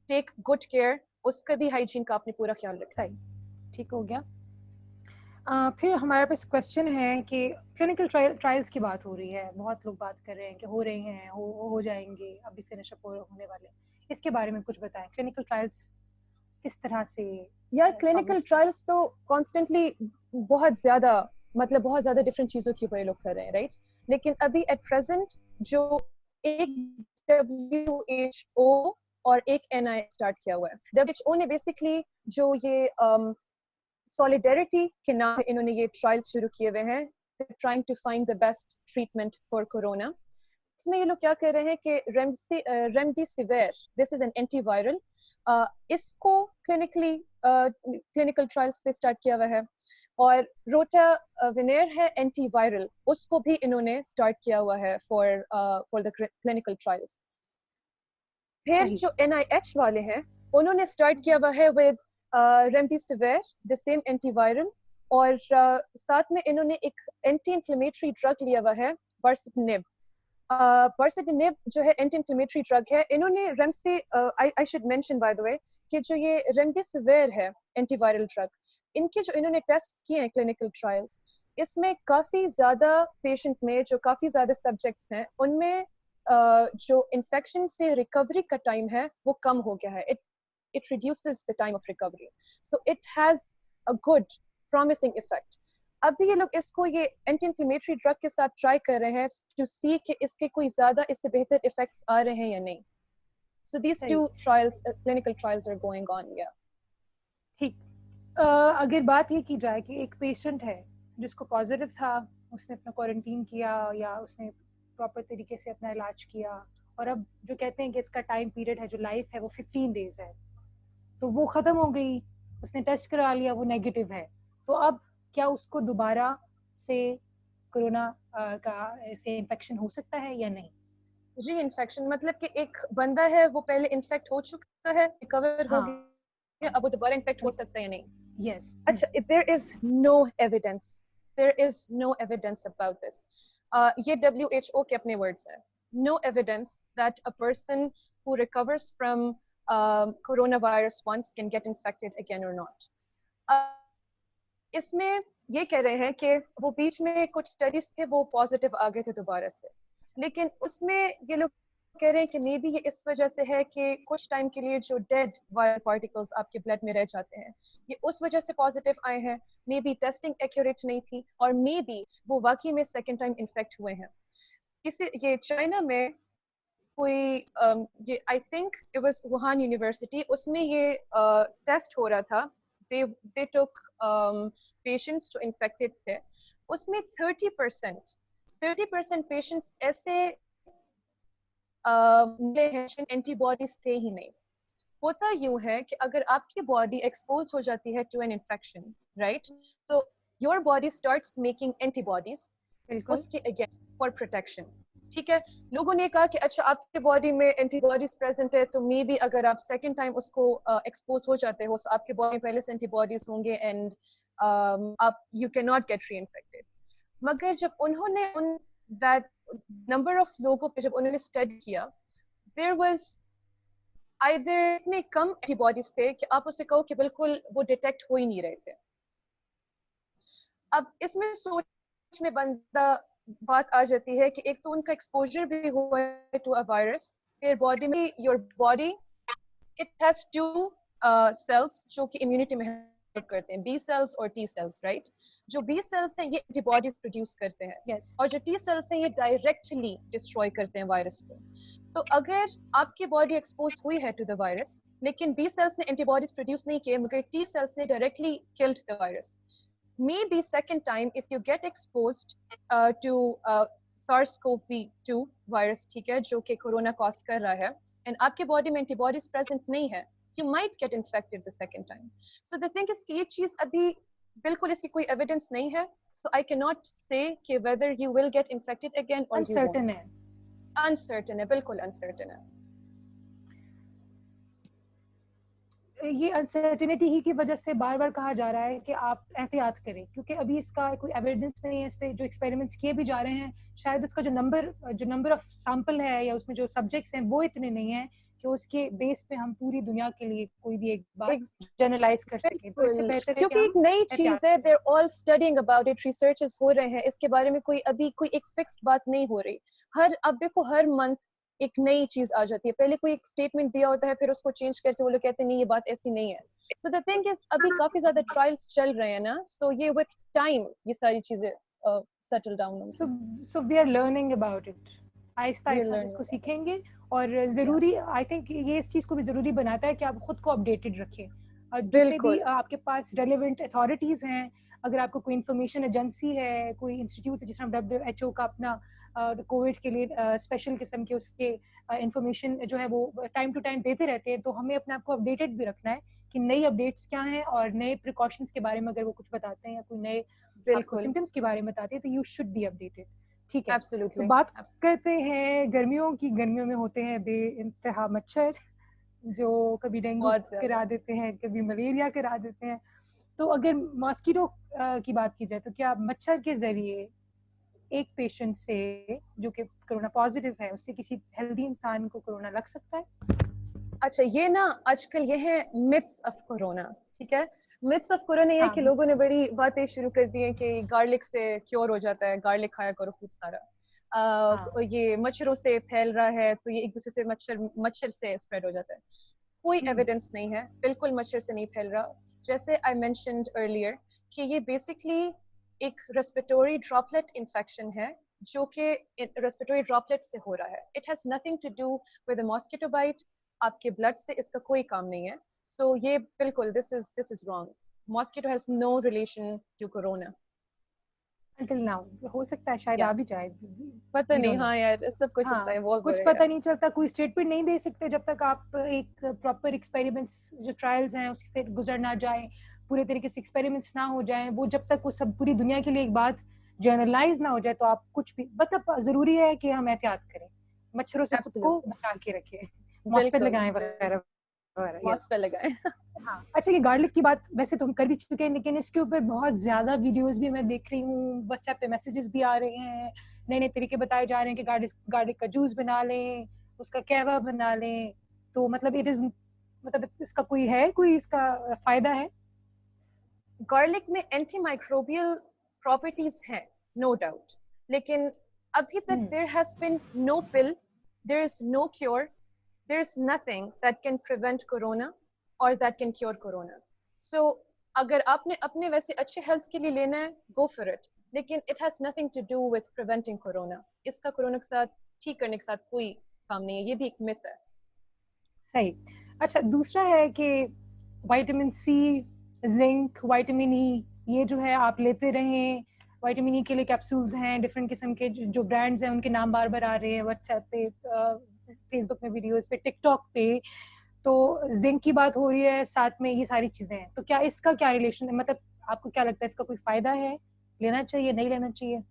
take good care, उसका भी hygiene का आपने पूरा ख्याल रखना है. ठीक हो गया. फिर हमारे पास क्वेश्चन है कि क्लिनिकल ट्रायल्स की बात हो रही है, बहुत लोग बात कर रहे हैं कि हो रहे हैं, हो जाएंगे, अभी फिनिश अप होने वाले. इसके बारे में कुछ बताएं, क्लिनिकल ट्रायल्स किस तरह से? यार क्लिनिकल ट्रायल्स तो कॉन्स्टेंटली बहुत ज्यादा, मतलब बहुत ज्यादा डिफरेंट चीजों के ऊपर लोग कर रहे हैं, राइट? लेकिन अभी एट प्रेजेंट जो एक WHO और एक NIH स्टार्ट किया हुआ है. WHO ने बेसिकली जो ये सॉलिडेरिटी के नाम से इन्होंने ये ट्रायल्स शुरू किए हुए हैं, trying to find the best treatment for corona. इसमें ये लोग क्या कर रहे हैं कि remdesivir, this is an antiviral, इसको क्लिनिकल ट्रायल्स पे स्टार्ट किया हुआ है. और रोटाविनेर है एंटीवायरल, उसको भी इन्होंने स्टार्ट किया हुआ है फॉर द क्लिनिकल ट्रायल्स. फिर जो NIH वाले हैं उन्होंने स्टार्ट किया हुआ है with remdesivir, the same antiviral, और साथ में इन्होंने एक एंटी इन्फ्लेमेटरी ड्रग लिया हुआ है बर्सिटिनिब. बर्सिटिनिब जो है एंटी इन्फ्लेमेटरी ड्रग है. इन्होंने I should mention by the way कि जो ये रेमडेसिविर है एंटीवायरल ड्रग, इनके जो इन्होंने टेस्ट किए हैं क्लिनिकल ट्रायल्स, इसमें काफी ज्यादा पेशेंट में जो काफी ज्यादा सब्जेक्ट्स हैं उनमें जो इन्फेक्शन से रिकवरी का टाइम है वो कम हो गया है. It reduces the time of recovery, so it has a good promising effect. अभी ये लोग इसको ये एंटी इन्फ्लेमेटरी ड्रग के साथ ट्राई कर रहे हैं टू सी कि इसके कोई ज्यादा इससे बेहतर इफेक्ट्स आ रहे हैं या नहीं. So these two trials, clinical trials are going on. Yeah. ठीक. अगर बात ये की जाए कि एक पेशेंट है जिसको पॉजिटिव था, उसने अपना क्वारंटीन किया या उसने प्रॉपर तरीके से अपना इलाज किया, और अब जो कहते हैं कि इसका टाइम पीरियड है, जो लाइफ है वो 15 डेज है, तो वो ख़त्म हो गई, उसने टेस्ट करा लिया, वो नेगेटिव है, तो अब क्या उसको दोबारा से कोरोना का से इन्फेक्शन हो सकता है या नहीं? री इन्फेक्शन मतलब कि एक बंदा है वो पहले इन्फेक्ट हो चुका है, रिकवर हो गया, अब वो दोबारा इन्फेक्ट हो सकता है या नहीं? यस. अच्छा, there is no evidence about this. ये WHO के अपने words हैं. No evidence that a person who recovers from coronavirus once can get infected again or not. इसमें ये कह रहे हैं कि वो बीच में कुछ स्टडीज थे वो पॉजिटिव आ गए थे दोबारा से, लेकिन उसमें ये लोग कह रहे हैं कि मे बी ये इस वजह से है कि कुछ टाइम के लिए जो डेड वायरल पार्टिकल्स आपके ब्लड में रह जाते हैं ये उस वजह से पॉजिटिव आए हैं. मे बी टेस्टिंग एक्यूरेट नहीं थी, और मे बी वो वाकई में सेकेंड टाइम इन्फेक्ट हुए हैं. ये चाइना में कोई ये I think it was Wuhan university, उसमें ये टेस्ट हो रहा था. they took patients जो infected थे, उसमें 30% patients ऐसे मिले हैं एंटीबॉडीज थे ही नहीं. होता यूं है कि अगर आपकी बॉडी एक्सपोज हो जाती है टू एन इन्फेक्शन, राइट, तो your body starts making antibodies उसके अगेंस्ट फॉर प्रोटेक्शन. ठीक है, लोगों ने कहा कि अच्छा आपके बॉडी में एंटीबॉडीज प्रेजेंट है तो मे बी अगर आप सेकंड टाइम उसको एक्सपोज हो जाते हो तो आपके बॉडी में पहले से एंटीबॉडीज होंगे एंड आप यू कैन नॉट गेट री इन्फेक्टेड. मगर जब उन्होंने उन दैट नंबर ऑफ लोगों पे जब उन्होंने स्टडी किया, देयर वाज आइदर इतने कम एंटीबॉडीज थे कि आप उससे कहो कि बिल्कुल वो डिटेक्ट हो ही नहीं रहे थे. अब इसमें सोच में बंदा बात आ जाती है कि एक तो उनका एक्सपोजर भी हुआ है टू अ वायरस, फिर बॉडी में your body it has two cells जो कि इम्यूनिटी में हेल्प करते हैं, बी सेल्स और टी सेल्स, राइट. जो बी सेल्स हैं ये एंटीबॉडीज प्रोड्यूस करते हैं, yes. और जो टी सेल्स हैं ये डायरेक्टली डिस्ट्रॉय करते हैं वायरस को. तो अगर आपकी बॉडी एक्सपोज हुई है टू द वायरस लेकिन बी सेल्स ने एंटीबॉडीज प्रोड्यूस नहीं किए मगर टी सेल्स ने directly killed the virus, maybe second time if you get exposed to SARS-CoV-2 virus, ठीक है, जो कि कोरोना कॉज कर रहा है, and आपके body में antibodies present नहीं है, you might get infected the second time. So the thing is कि ये चीज़ अभी बिल्कुल इसकी कोई evidence नहीं है, so I cannot say कि whether you will get infected again or you won't. Uncertain है. Uncertain है, बिल्कुल uncertain है. ये अनसर्टेनिटी ही की वजह से बार बार कहा जा रहा है कि आप एहतियात करें, क्योंकि अभी इसका कोई एविडेंस नहीं है. इस पे जो एक्सपेरिमेंट्स किए भी जा रहे हैं, शायद उसका जो नंबर ऑफ सैंपल है या उसमें जो सब्जेक्ट्स हैं वो इतने नहीं है कि उसके बेस पे हम पूरी दुनिया के लिए कोई भी एक बात जनरलाइज कर सकें. तो इससे बेहतर है क्योंकि एक नई चीज है, they're all studying about it, researches हो रहे हैं इसके बारे में, कोई अभी कोई एक फिक्स्ड बात नहीं हो रही. अब देखो हर मंथ एक नई चीज आ जाती है. पहले कोई एक स्टेटमेंट दिया होता है, फिर उसको चेंज करके वो लोग कहते हैं नहीं ये बात ऐसी नहीं है. सो द थिंग इज अभी काफी ज्यादा ट्रायल्स चल रहे हैं ना, सो ये विद टाइम ये सारी चीजें सेटल डाउन होंगी. So we are learning about it. आहिस्ता आहिस्ता इसको सीखेंगे. और जरूरी आई थिंक ये इस चीज को भी जरूरी बनाता है कि आप खुद को अपडेटेड रखें. जितने भी आपके पास रेलेवेंट अथॉरिटीज हैं, अगर आपको कोई इंफॉर्मेशन एजेंसी है, कोई इंस्टीट्यूट है जिस तरह WHO का अपना कोविड के लिए स्पेशल किस्म के उसके इंफॉर्मेशन जो है वो टाइम टू टाइम देते रहते हैं, तो हमें अपने आप को अपडेटेड भी रखना है कि नई अपडेट्स क्या हैं और नए प्रिकॉशंस के बारे में अगर वो कुछ बताते हैं या कोई नए सिम्टम्स के बारे में बताते हैं तो यू शुड बी अपडेटेड. ठीक है. तो बात करते हैं गर्मियों की. गर्मियों में होते हैं बेइंतहा मच्छर जो कभी डेंगू करा देते हैं, कभी मलेरिया करा देते हैं. तो अगर मॉस्किटो की बात की जाए तो क्या मच्छर के जरिए एक पेशेंट से जो कि कोरोना पॉजिटिव है उससे किसी हेल्दी इंसान को कोरोना लग सकता है? अच्छा, ये ना आजकल ये है मिथ्स ऑफ कोरोना. ठीक है, मिथ्स ऑफ कोरोना ये है कि लोगों ने बड़ी बातें शुरू कर दी हैं कि गार्लिक से क्योर हो जाता है, गार्लिक खाया करो खूब सारा. ये मच्छरों से फैल रहा है तो ये एक दूसरे से मच्छर से स्प्रेड हो जाता है. कोई एविडेंस नहीं है, बिल्कुल मच्छर से नहीं फैल रहा. जैसे आई मेंशन्ड अर्लियर कि ये बेसिकली एक रेस्पिरेटरी ड्रॉपलेट इन्फेक्शन है जो कि रेस्पिरेटरी ड्रॉपलेट से हो रहा है. It has nothing to do with a mosquito bite. आपके ब्लड से इसका कोई काम नहीं है. सो ये बिल्कुल this is wrong. Mosquito has no relation to corona until now. हो सकता है शायद आ भी जाए, पता नहीं. हाँ यार, सब कुछ होता है, कुछ पता नहीं चलता. कोई स्टेटमेंट नहीं दे सकते जब तक आप एक प्रॉपर एक्सपेरिमेंट्स जो ट्रायल्स हैं उससे गुजर ना जाए, पूरे तरीके से एक्सपेरिमेंट्स ना हो जाए, वो जब तक वो सब पूरी दुनिया के लिए एक बात जनरलाइज ना हो जाए तो आप कुछ भी मतलब जरूरी है कि हम एहतियात करें, मच्छरों से खुद को बचा के रखें, मास्क लगाएं वगैरह. हाँ. अच्छा, ये गार्लिक की बात वैसे तो हम कर भी चुके हैं, लेकिन इसके ऊपर बहुत ज्यादा वीडियोस भी मैं देख रही हूँ, व्हाट्सएप पे मैसेजेस भी आ रहे हैं, नए नए तरीके बताए जा रहे हैं कि गार्लिक का जूस बना लें, उसका कहवा बना लें. तो मतलब इसका कोई इसका फायदा है? गार्लिक में एंटी माइक्रोबियल प्रॉपर्टीज हैं, नो डाउट, लेकिन अभी तक there has been no pill, there is no cure, there is nothing that can prevent corona or that can cure corona. So अगर आपने अपने वैसे अच्छे हेल्थ के लिए लेना है, go for it, लेकिन it has nothing to do with preventing corona. इसका कोरोना के साथ ठीक करने के साथ कोई काम नहीं है. ये भी एक मिथ है. सही. अच्छा, दूसरा है कि vitamin C, zinc, vitamin E, ये जो है आप लेते रहें. विटामिन ई के लिए कैप्सूल्स हैं, डिफरेंट किस्म के जो ब्रांड्स हैं उनके नाम बार बार आ रहे हैं व्हाट्सएप पे, फेसबुक में वीडियोस पे, टिकटॉक पे. तो जिंक की बात हो रही है, साथ में ये सारी चीजें हैं. तो क्या इसका क्या रिलेशन है? मतलब आपको क्या लगता है इसका कोई फायदा है? लेना चाहिए, नहीं लेना चाहिए?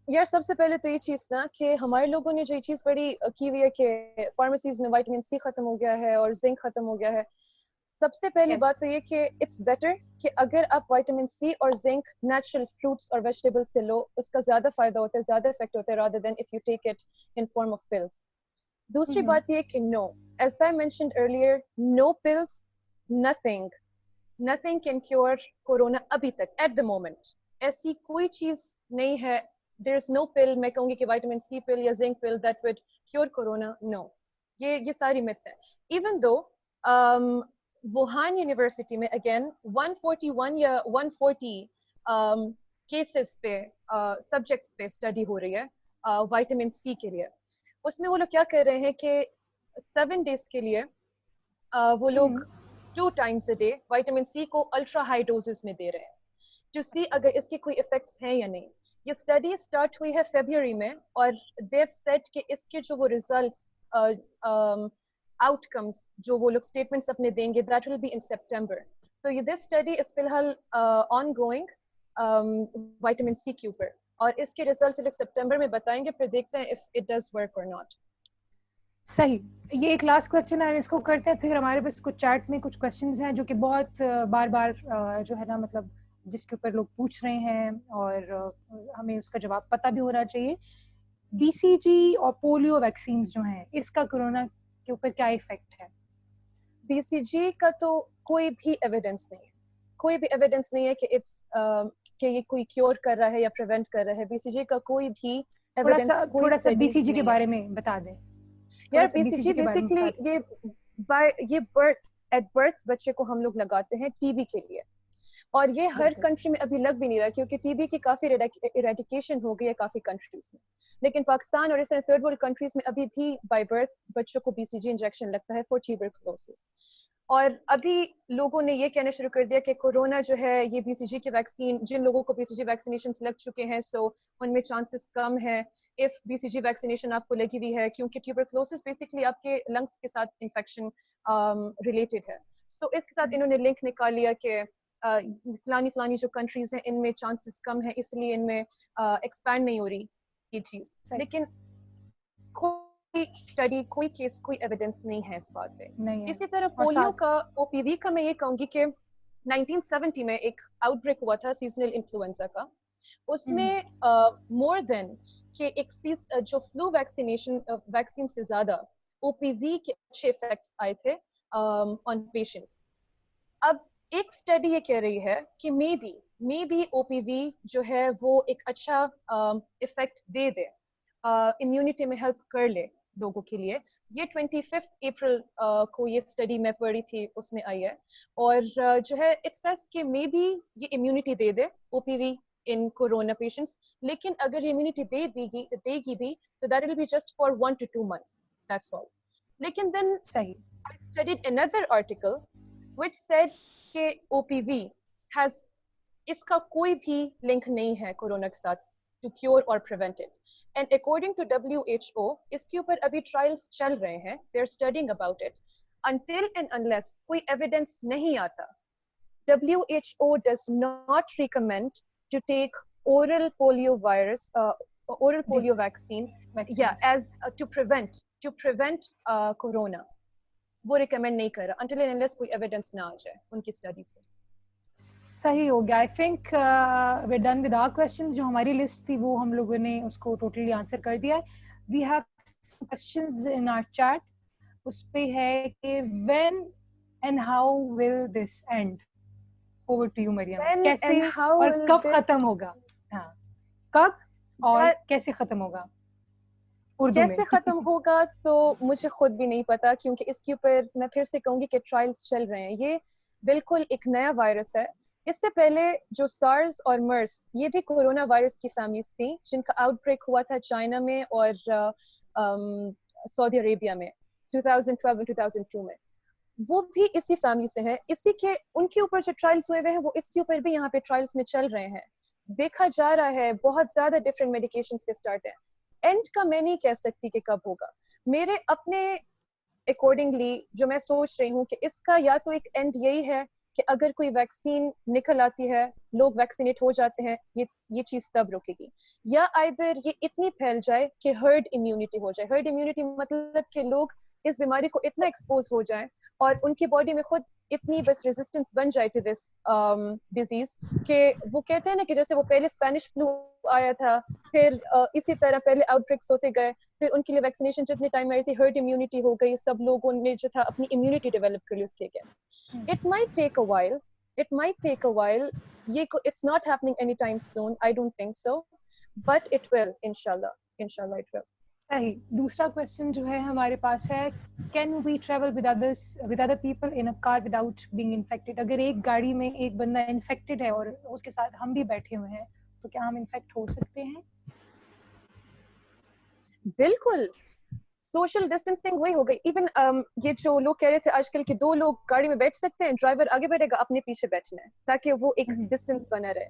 यार सबसे पहले तो ये चीज ना कि हमारे लोगों ने जो ये चीज बड़ी की हुई है कि फार्मेसीज में विटामिन सी खत्म हो गया है और जिंक खत्म हो गया है. सबसे पहली बात तो ये कि इट्स बेटर कि अगर आप विटामिन सी और जिंक नेचुरल फ्रूट्स और वेजिटेबल्स से लो, उसका ज्यादा फायदा होता है, ज्यादा इफेक्ट होता है, rather than if you take it in form of pills. दूसरी बात ये कि no, as I mentioned earlier, no pills, nothing can cure corona अभी तक, at the moment. ऐसी कोई चीज नहीं है. There is no pill, मैं कहूँगी कि vitamin C pill या zinc pill that would cure corona. No, ये सारी myths हैं. Even though Wuhan University में again 141 या 140 cases पे subjects पे study हो रही है vitamin C के लिए. उसमें वो लोग क्या कर रहे हैं कि 7 days के लिए वो लोग 2 times a day vitamin C को अल्ट्रा हाई डोजेस में दे रहे हैं टू सी अगर इसके कोई इफेक्ट्स हैं या नहीं. ये स्टडी स्टार्ट हुई है फरवरी में और देव सेड कि इसके जो वो रिजल्ट्स outcomes جو وہ لوگ statements اپنے دیں گے, that will be in September. So this study is فی الحال ongoing vitamin C کے اوپر, اور اس کے ریزلٹس لوگ سپٹمبر میں بتائیں گے, پھر دیکھتے ہیں if it does work or not. صحیح. یہ ایک لاسٹ کویشچن ہے, اس کو کرتے ہیں, پھر ہمارے پاس کچھ چیٹ میں کچھ کویشچنز ہیں جو کہ بہت بار بار جو ہے نا مطلب جس کے اوپر لوگ پوچھ رہے ہیں اور ہمیں اس کا جواب پتہ بھی ہونا چاہیے. بی سی جی اور پولیو ویکسینز جو ہیں, اس کا کورونا کے اوپر کیا ایفیکٹ ہے؟ بی سی جی کا تو کوئی بھی ایویڈنس نہیں ہے, کوئی بھی ایویڈنس نہیں ہے کہ کہ یہ کوئی کیور کر رہا ہے یا پریونٹ کر رہا ہے. بی سی جی کا کوئی بھی ایویڈنس, تھوڑا سا بی سی جی کے بارے میں بتا دیں. یار بی سی جی بیسکلی یہ ایٹ برتھ بچے کو ہم لوگ لگاتے ہیں ٹی بی کے لیے, اور یہ ہر کنٹری میں ابھی لگ بھی نہیں رہا کیونکہ ٹی بی کی کافی ایریڈیکیشن ہو گئی ہے کافی کنٹریز میں, لیکن پاکستان اور اس طرح تھرڈ ورلڈ کنٹریز میں ابھی بھی بائی برتھ بچوں کو بی سی جی انجیکشن لگتا ہے فار ٹیوبرکلوسس. اور ابھی لوگوں نے یہ کہنا شروع کر دیا کہ کورونا جو ہے یہ بی سی جی کی ویکسین, جن لوگوں کو بی سی جی ویکسینیشن لگ چکے ہیں سو ان میں چانسز کم ہے if B C G vaccination آپ کو لگی ہوئی ہے, کیونکہ ٹیوبرکلوسس بیسکلی آپ کے لنگس کے ساتھ انفیکشن ریلیٹڈ ہے. سو اس کے ساتھ انہوں نے لنک نکال لیا کہ فلانی جو کنٹریز ہیں ان میں چانسز کم ہے, اس لیے ان میں ایکسپینڈ نہیں ہو رہی یہ چیز. لیکن کوئی اسٹڈی, کوئی کیس, کوئی ایویڈنس نہیں ہے اس بات پہ. اسی طرح پولیو کا, او پی وی کا میں یہ کہوں گی کہ 1970 میں ایک آؤٹ بریک ہوا تھا سیزنل انفلوئنزا کا, اس میں مور دین کہ ایک جو فلو ویکسین سے زیادہ او پی وی کے اچھے افیکٹس آئے تھے آن پیشنٹس. اب ایک اسٹڈی یہ کہہ رہی ہے کہ مے بی او پی وی جو ہے وہ ایک اچھا افیکٹ دے دے, امیونٹی میں ہیلپ کر لے لوگوں کے لیے. یہ 25 اپریل کو یہ اسٹڈی میں پڑھی تھی, اس میں آئی ہے, اور جو ہے اٹ سیز کہ مے بی یہ امیونٹی دے دے O P V in corona patients, لیکن اگر یہ امیونٹی دے گی بھی تو that will be just for 1 to 2 months, that's all. لیکن دین صحیح, I studied another article which said کہ او پی وی has اس کا کوئی بھی لنک نہیں ہے کورونا کے ساتھ to cure or prevent it. And according to WHO, اس کے اوپر ابھی ٹرائلس چل رہے ہیں, they're studying about it. Until and unless کوئی ایویڈنس نہیں آتا, WHO does not recommend to take oral polio vaccine as to prevent corona. وہ ریکمینڈ نہیں کر رہا until and unless کوئی ایویڈنس نہ آ جائے ان کی اسٹڈی سے. صحیح ہو گیا. I think we done with our questions. جو ہماری لسٹ تھی وہ ہم لوگوں نے اس کو ٹوٹلی آنسر کر دیا ہے. We have questions in our chat, اس پہ ہے کہ when and how will this end. Over to you Maryam. کیسے اور کب ختم ہوگا؟ ہاں, کب اور کیسے ختم ہوگا؟ کیسے ختم ہوگا تو مجھے خود بھی نہیں پتا, کیونکہ اس کے اوپر میں پھر سے کہوں گی کہ ٹرائلز چل رہے ہیں. یہ بالکل ایک نیا وائرس ہے. اس سے پہلے جو سارس اور مرس, یہ بھی کورونا وائرس کی فیملیز تھیں جن کا آؤٹ بریک ہوا تھا چائنا میں اور سعودی عربیہ میں 2012 اور 2002 میں. وہ بھی اسی فیملی سے ہے. اسی کے ان کے اوپر جو ٹرائلز ہوئے ہیں وہ اس کے اوپر بھی یہاں پہ ٹرائلز میں چل رہے ہیں. دیکھا جا رہا ہے بہت زیادہ ڈفرینٹ میڈیکیشنز کے اسٹارٹ ہیں. اینڈ کا میں نہیں کہہ سکتی کہ کب ہوگا. میرے اپنے اکارڈنگلی جو میں سوچ رہی ہوں کہ اس کا یا تو ایک اینڈ یہی ہے کہ اگر کوئی ویکسین نکل آتی ہے, لوگ ویکسینیٹ ہو جاتے ہیں, یہ چیز تب رکے گی, یا آئدر یہ اتنی پھیل جائے کہ ہرڈ امیونٹی ہو جائے. ہرڈ امیونٹی مطلب کہ لوگ اس بیماری کو اتنا ایکسپوز ہو جائیں اور ان کی باڈی میں خود اتنی بس ریزسٹنس بن جائے ٹو دس ڈیزیز کہ وہ کہتے ہیں نا کہ جیسے وہ پہلے اسپینش فلو آیا تھا, پھر اسی طرح پہلے آؤٹ بریکس ہوتے گئے, پھر ان کے لیے ویکسینیشن جتنے ٹائم آئی تھی ہرڈ امیونٹی ہو گئی, سب لوگوں نے جو تھا اپنی امیونٹی ڈیولپ کر لی اس کے against. It might take a while. It's not happening anytime soon. I don't think so. But it will, inshallah. Inshallah it will. صحیح. دوسرا کویشچن جو ہے ہمارے پاس ہے, can we travel with other people in a car without being infected. اگر ایک گاڑی میں ایک بندہ انفیکٹڈ ہے اور اس کے ساتھ ہم بھی بیٹھے ہوئے ہیں تو کیا ہم انفیکٹ ہو سکتے ہیں؟ بالکل. سوشل ڈسٹینسنگ وہی ہو گئی. ایون یہ جو لوگ کہہ رہے تھے آج کل کہ 2 لوگ گاڑی میں بیٹھ سکتے ہیں, ڈرائیور آگے بیٹھے گا, اپنے پیچھے بیٹھنا ہے تاکہ وہ ایک ڈسٹینس بنا رہے.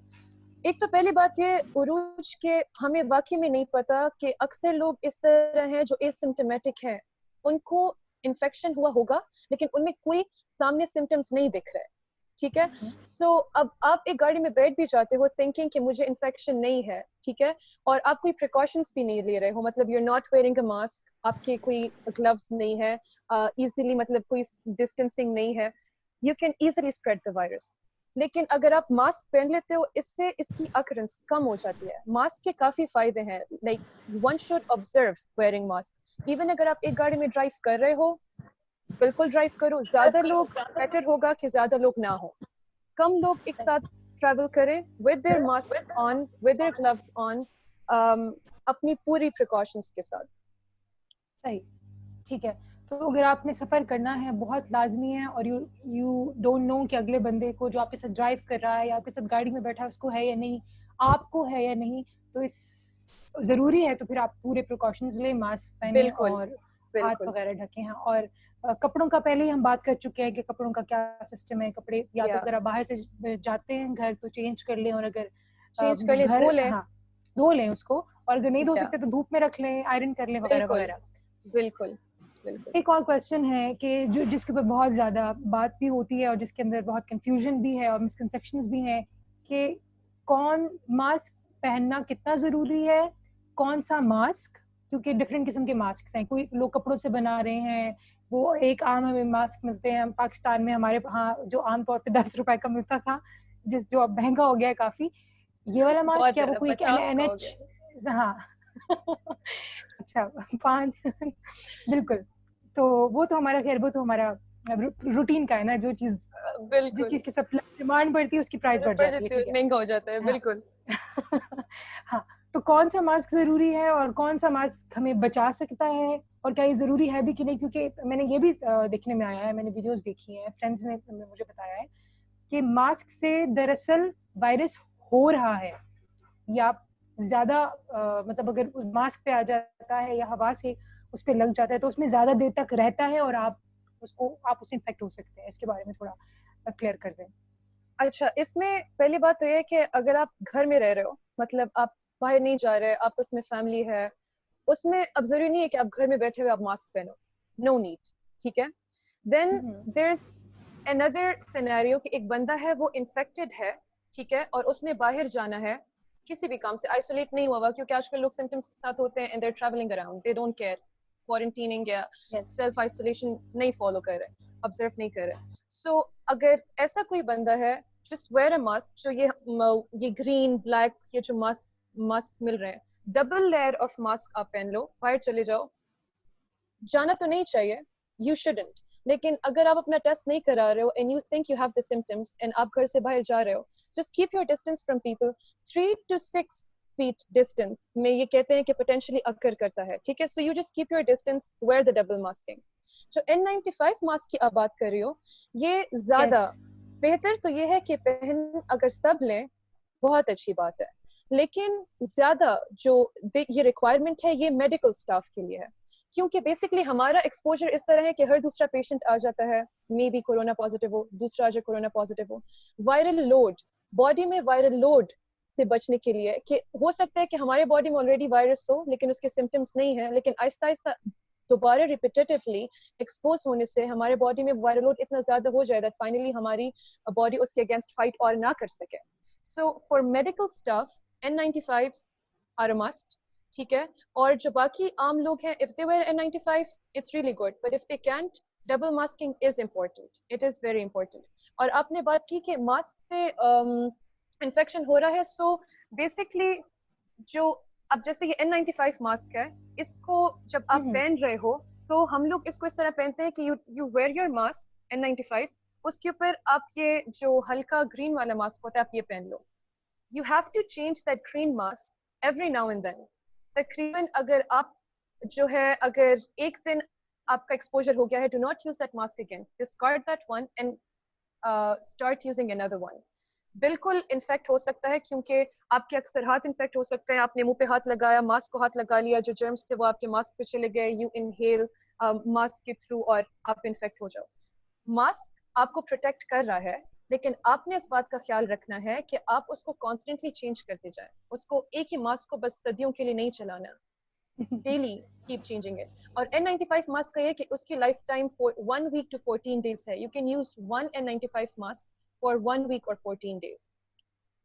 ایک تو پہلی بات یہ عروج کے ہمیں واقعی میں نہیں پتا کہ اکثر لوگ اس طرح ہیں جو اسمپٹومیٹک ہیں, ان کو इन्फेक्शन हुआ होगा लेकिन उनमें कोई सामने सिम्टम्स नहीं दिख रहे, ठीक है. सो अब आप एक गाड़ी में बैठ भी जाते हो थिंकिंग कि मुझे इन्फेक्शन नहीं है, ठीक है, और आप कोई प्रिकॉशंस भी नहीं ले रहे हो, मतलब you are not wearing a mask, आपके कोई ग्लव्स नहीं है, इजीली मतलब कोई डिस्टेंसिंग नहीं है, you can easily spread the virus. लेकिन अगर आप मास्क पहन लेते हो इससे इसकी अकरेंस कम हो जाती है. मास्क के काफी फायदे हैं, like one should observe wearing mask. Even अगर आप एक गाड़ी में ड्राइव कर रहे हो, बिल्कुल ड्राइव करो. ज्यादा लोग बेटर होगा कि ज्यादा लोग ना हो, कम लोग एक साथ ट्रैवल करें with their mask on, with their gloves on, अपनी पूरी प्रिकॉशंस के साथ. सही, ठीक है. तो अगर आपने सफ़र करना है बहुत लाजमी है और यू डोंट नो कि अगले बंदे को जो आपके साथ ड्राइव कर रहा है या आपके साथ गाड़ी में बैठा है उसको है या नहीं, आपको है या नहीं, तो इस ज़रूरी है तो फिर आप पूरे प्रिकॉशंस लें, मास्क पहने और हाथ वगैरह ढकें. हैं और कपड़ों का पहले ही हम बात कर चुके हैं कि कपड़ों का क्या सिस्टम है. कपड़े या तो अगर आप बाहर से जाते हैं घर तो चेंज कर लें, और अगर चेंज कर लें, धो लें, हाँ धो लें उसको, और अगर नहीं धो सकते तो धूप में रख लें, आयरन कर लें वगैरह वगैरह. बिल्कुल. एक और क्वेश्चन है कि जो जिसके ऊपर बहुत ज़्यादा बात भी होती है और जिसके अंदर बहुत कंफ्यूजन भी है और मिसकंसेप्शंस भी हैं कि कौन मास्क पहनना कितना ज़रूरी है, कौन सा मास्क, क्योंकि डिफरेंट किस्म के मास्क हैं. कोई लोग कपड़ों से बना रहे हैं, वो एक आम हमें मास्क मिलते हैं पाकिस्तान में, हमारे यहाँ जो आम तौर पे 10 रुपए का मिलता था, जो अब महंगा हो गया है काफ़ी. ये वाला मास्क क्या वो कोई NH, हाँ अच्छा 5 बिल्कुल. तो वो तो हमारा खैर वो तो हमारा रूटीन का है ना, जो चीज जिस चीज की सप्लाई डिमांड बढ़ती है उसकी प्राइस बढ़ जाती है, महंगा हो जाता है. बिल्कुल. हाँ, तो कौन सा मास्क जरूरी है और कौन सा मास्क हमें बचा सकता है, और क्या ये जरूरी है भी कि नहीं, क्योंकि मैंने ये भी देखने में आया है, मैंने वीडियोस देखी हैं, फ्रेंड्स ने मुझे बताया है कि मास्क से दरअसल वायरस हो रहा है, या ज्यादा मतलब अगर मास्क पे आ जाता है या हवा से उस पे लग जाता है तो उसमें ज्यादा देर तक रहता है और आप उससे इन्फेक्ट हो सकते हैं. इसके बारे में थोड़ा क्लियर कर दें. अच्छा, इसमें पहली बात तो ये है कि अगर आप घर में रह रहे हो, मतलब आप बाहर नहीं जा रहे, आपस में फैमिली है, उसमें अब जरूरी नहीं है कि आप घर में बैठे हुए आप मास्क पहनो, नो नीड, ठीक है. Then there is another scenario कि एक बंदा है वो इन्फेक्टेड है, ठीक है, और उसने बाहर जाना है किसी भी काम से, आइसोलेट नहीं हुआ, क्योंकि आजकल लोग सिम्टम्स के साथ होते हैं and they are travelling around, they don't care, quarantining या सेल्फ आइसोलेशन नहीं फॉलो कर रहे, ऑब्जर्व नहीं कर रहे. सो अगर ऐसा कोई बंदा है, जस्ट वेयर अ मास्क. जो ये ग्रीन ब्लैक ये जो मास्क मिल रहे हैं, डबल लेयर ऑफ मास्क आप पहन लो, बाहर चले जाओ. जाना तो नहीं चाहिए, यू शुडंट, लेकिन अगर आप अपना टेस्ट नहीं करा रहे हो and you think you have the symptoms and आप घर से बाहर जा रहे हो, just keep your distance from people. 3 to 6 feet distance में ये कहते हैं कि potentially occur करता है, ठीक है. so you just keep your distance, wear the double masking. जो N95 मास्क की आप बात कर रही हो, ये ज्यादा बेहतर तो ये है कि पहन अगर सब लें बहुत अच्छी बात है, लेकिन ज्यादा जो ये रिक्वायरमेंट है ये मेडिकल स्टाफ के लिए है, क्योंकि बेसिकली हमारा एक्सपोजर इस तरह है कि हर दूसरा पेशेंट आ जाता है, मे बी कोरोना पॉजिटिव हो, दूसरा आ जाए कोरोना पॉजिटिव हो. वायरल लोड, बॉडी में वायरल लोड से बचने के लिए, कि हो सकता है कि हमारे बॉडी में ऑलरेडी वायरस हो लेकिन उसके सिम्टम्स नहीं है, लेकिन आहिस्ता आहिस्ता दोबारा रिपीटेटिवली एक्सपोज होने से हमारे बॉडी में वायरल लोड इतना ज्यादा हो जाए दैट फाइनली हमारी बॉडी उसके अगेंस्ट फाइट और ना कर सके. So for medical staff N95s are a must, ठीक है. और जो बाकी आम लोग हैं, if they wear N95 it's really good, but if they can't, double masking is important, it is very important. और आपने बात की कि मास्क से इन्फेक्शन हो रहा है, सो बेसिकली जो अब जैसे ये N95 मास्क है, इसको जब आप पहन रहे हो, तो हम लोग इसको इस तरह पहनते हैं कि you wear your mask N95, उसके ऊपर आप ये जो हल्का ग्रीन वाला मास्क होता है आप ये पहन लो. You have to change that green mask every now and then. तकरीबन अगर आप जो है अगर एक दिन आपका एक्सपोजर हो गया है, do not use that mask again, discard that one and start using another one. बिल्कुल इन्फेक्ट हो सकता है, क्योंकि आपके अक्सर हाथ इन्फेक्ट हो सकते हैं, आपने मुंह पे हाथ लगाया, मास्क को हाथ लगा लिया, जो जर्म्स थे वो आपके मास्क पे चले गए, यू इनहेल मास्क के थ्रू और आप इन्फेक्ट हो जाओ. मास्क आपको प्रोटेक्ट कर रहा है, लेकिन आपने इस बात का ख्याल रखना है कि आप उसको कॉन्स्टेंटली चेंज करते जाएं. उसको एक ही मास्क को बस सदियों के लिए नहीं चलाना. daily keep changing it. और N95 mask का ये कि उसकी life time 1 week to 14 days है. You can use one N95 mask for 1 week or 14 days.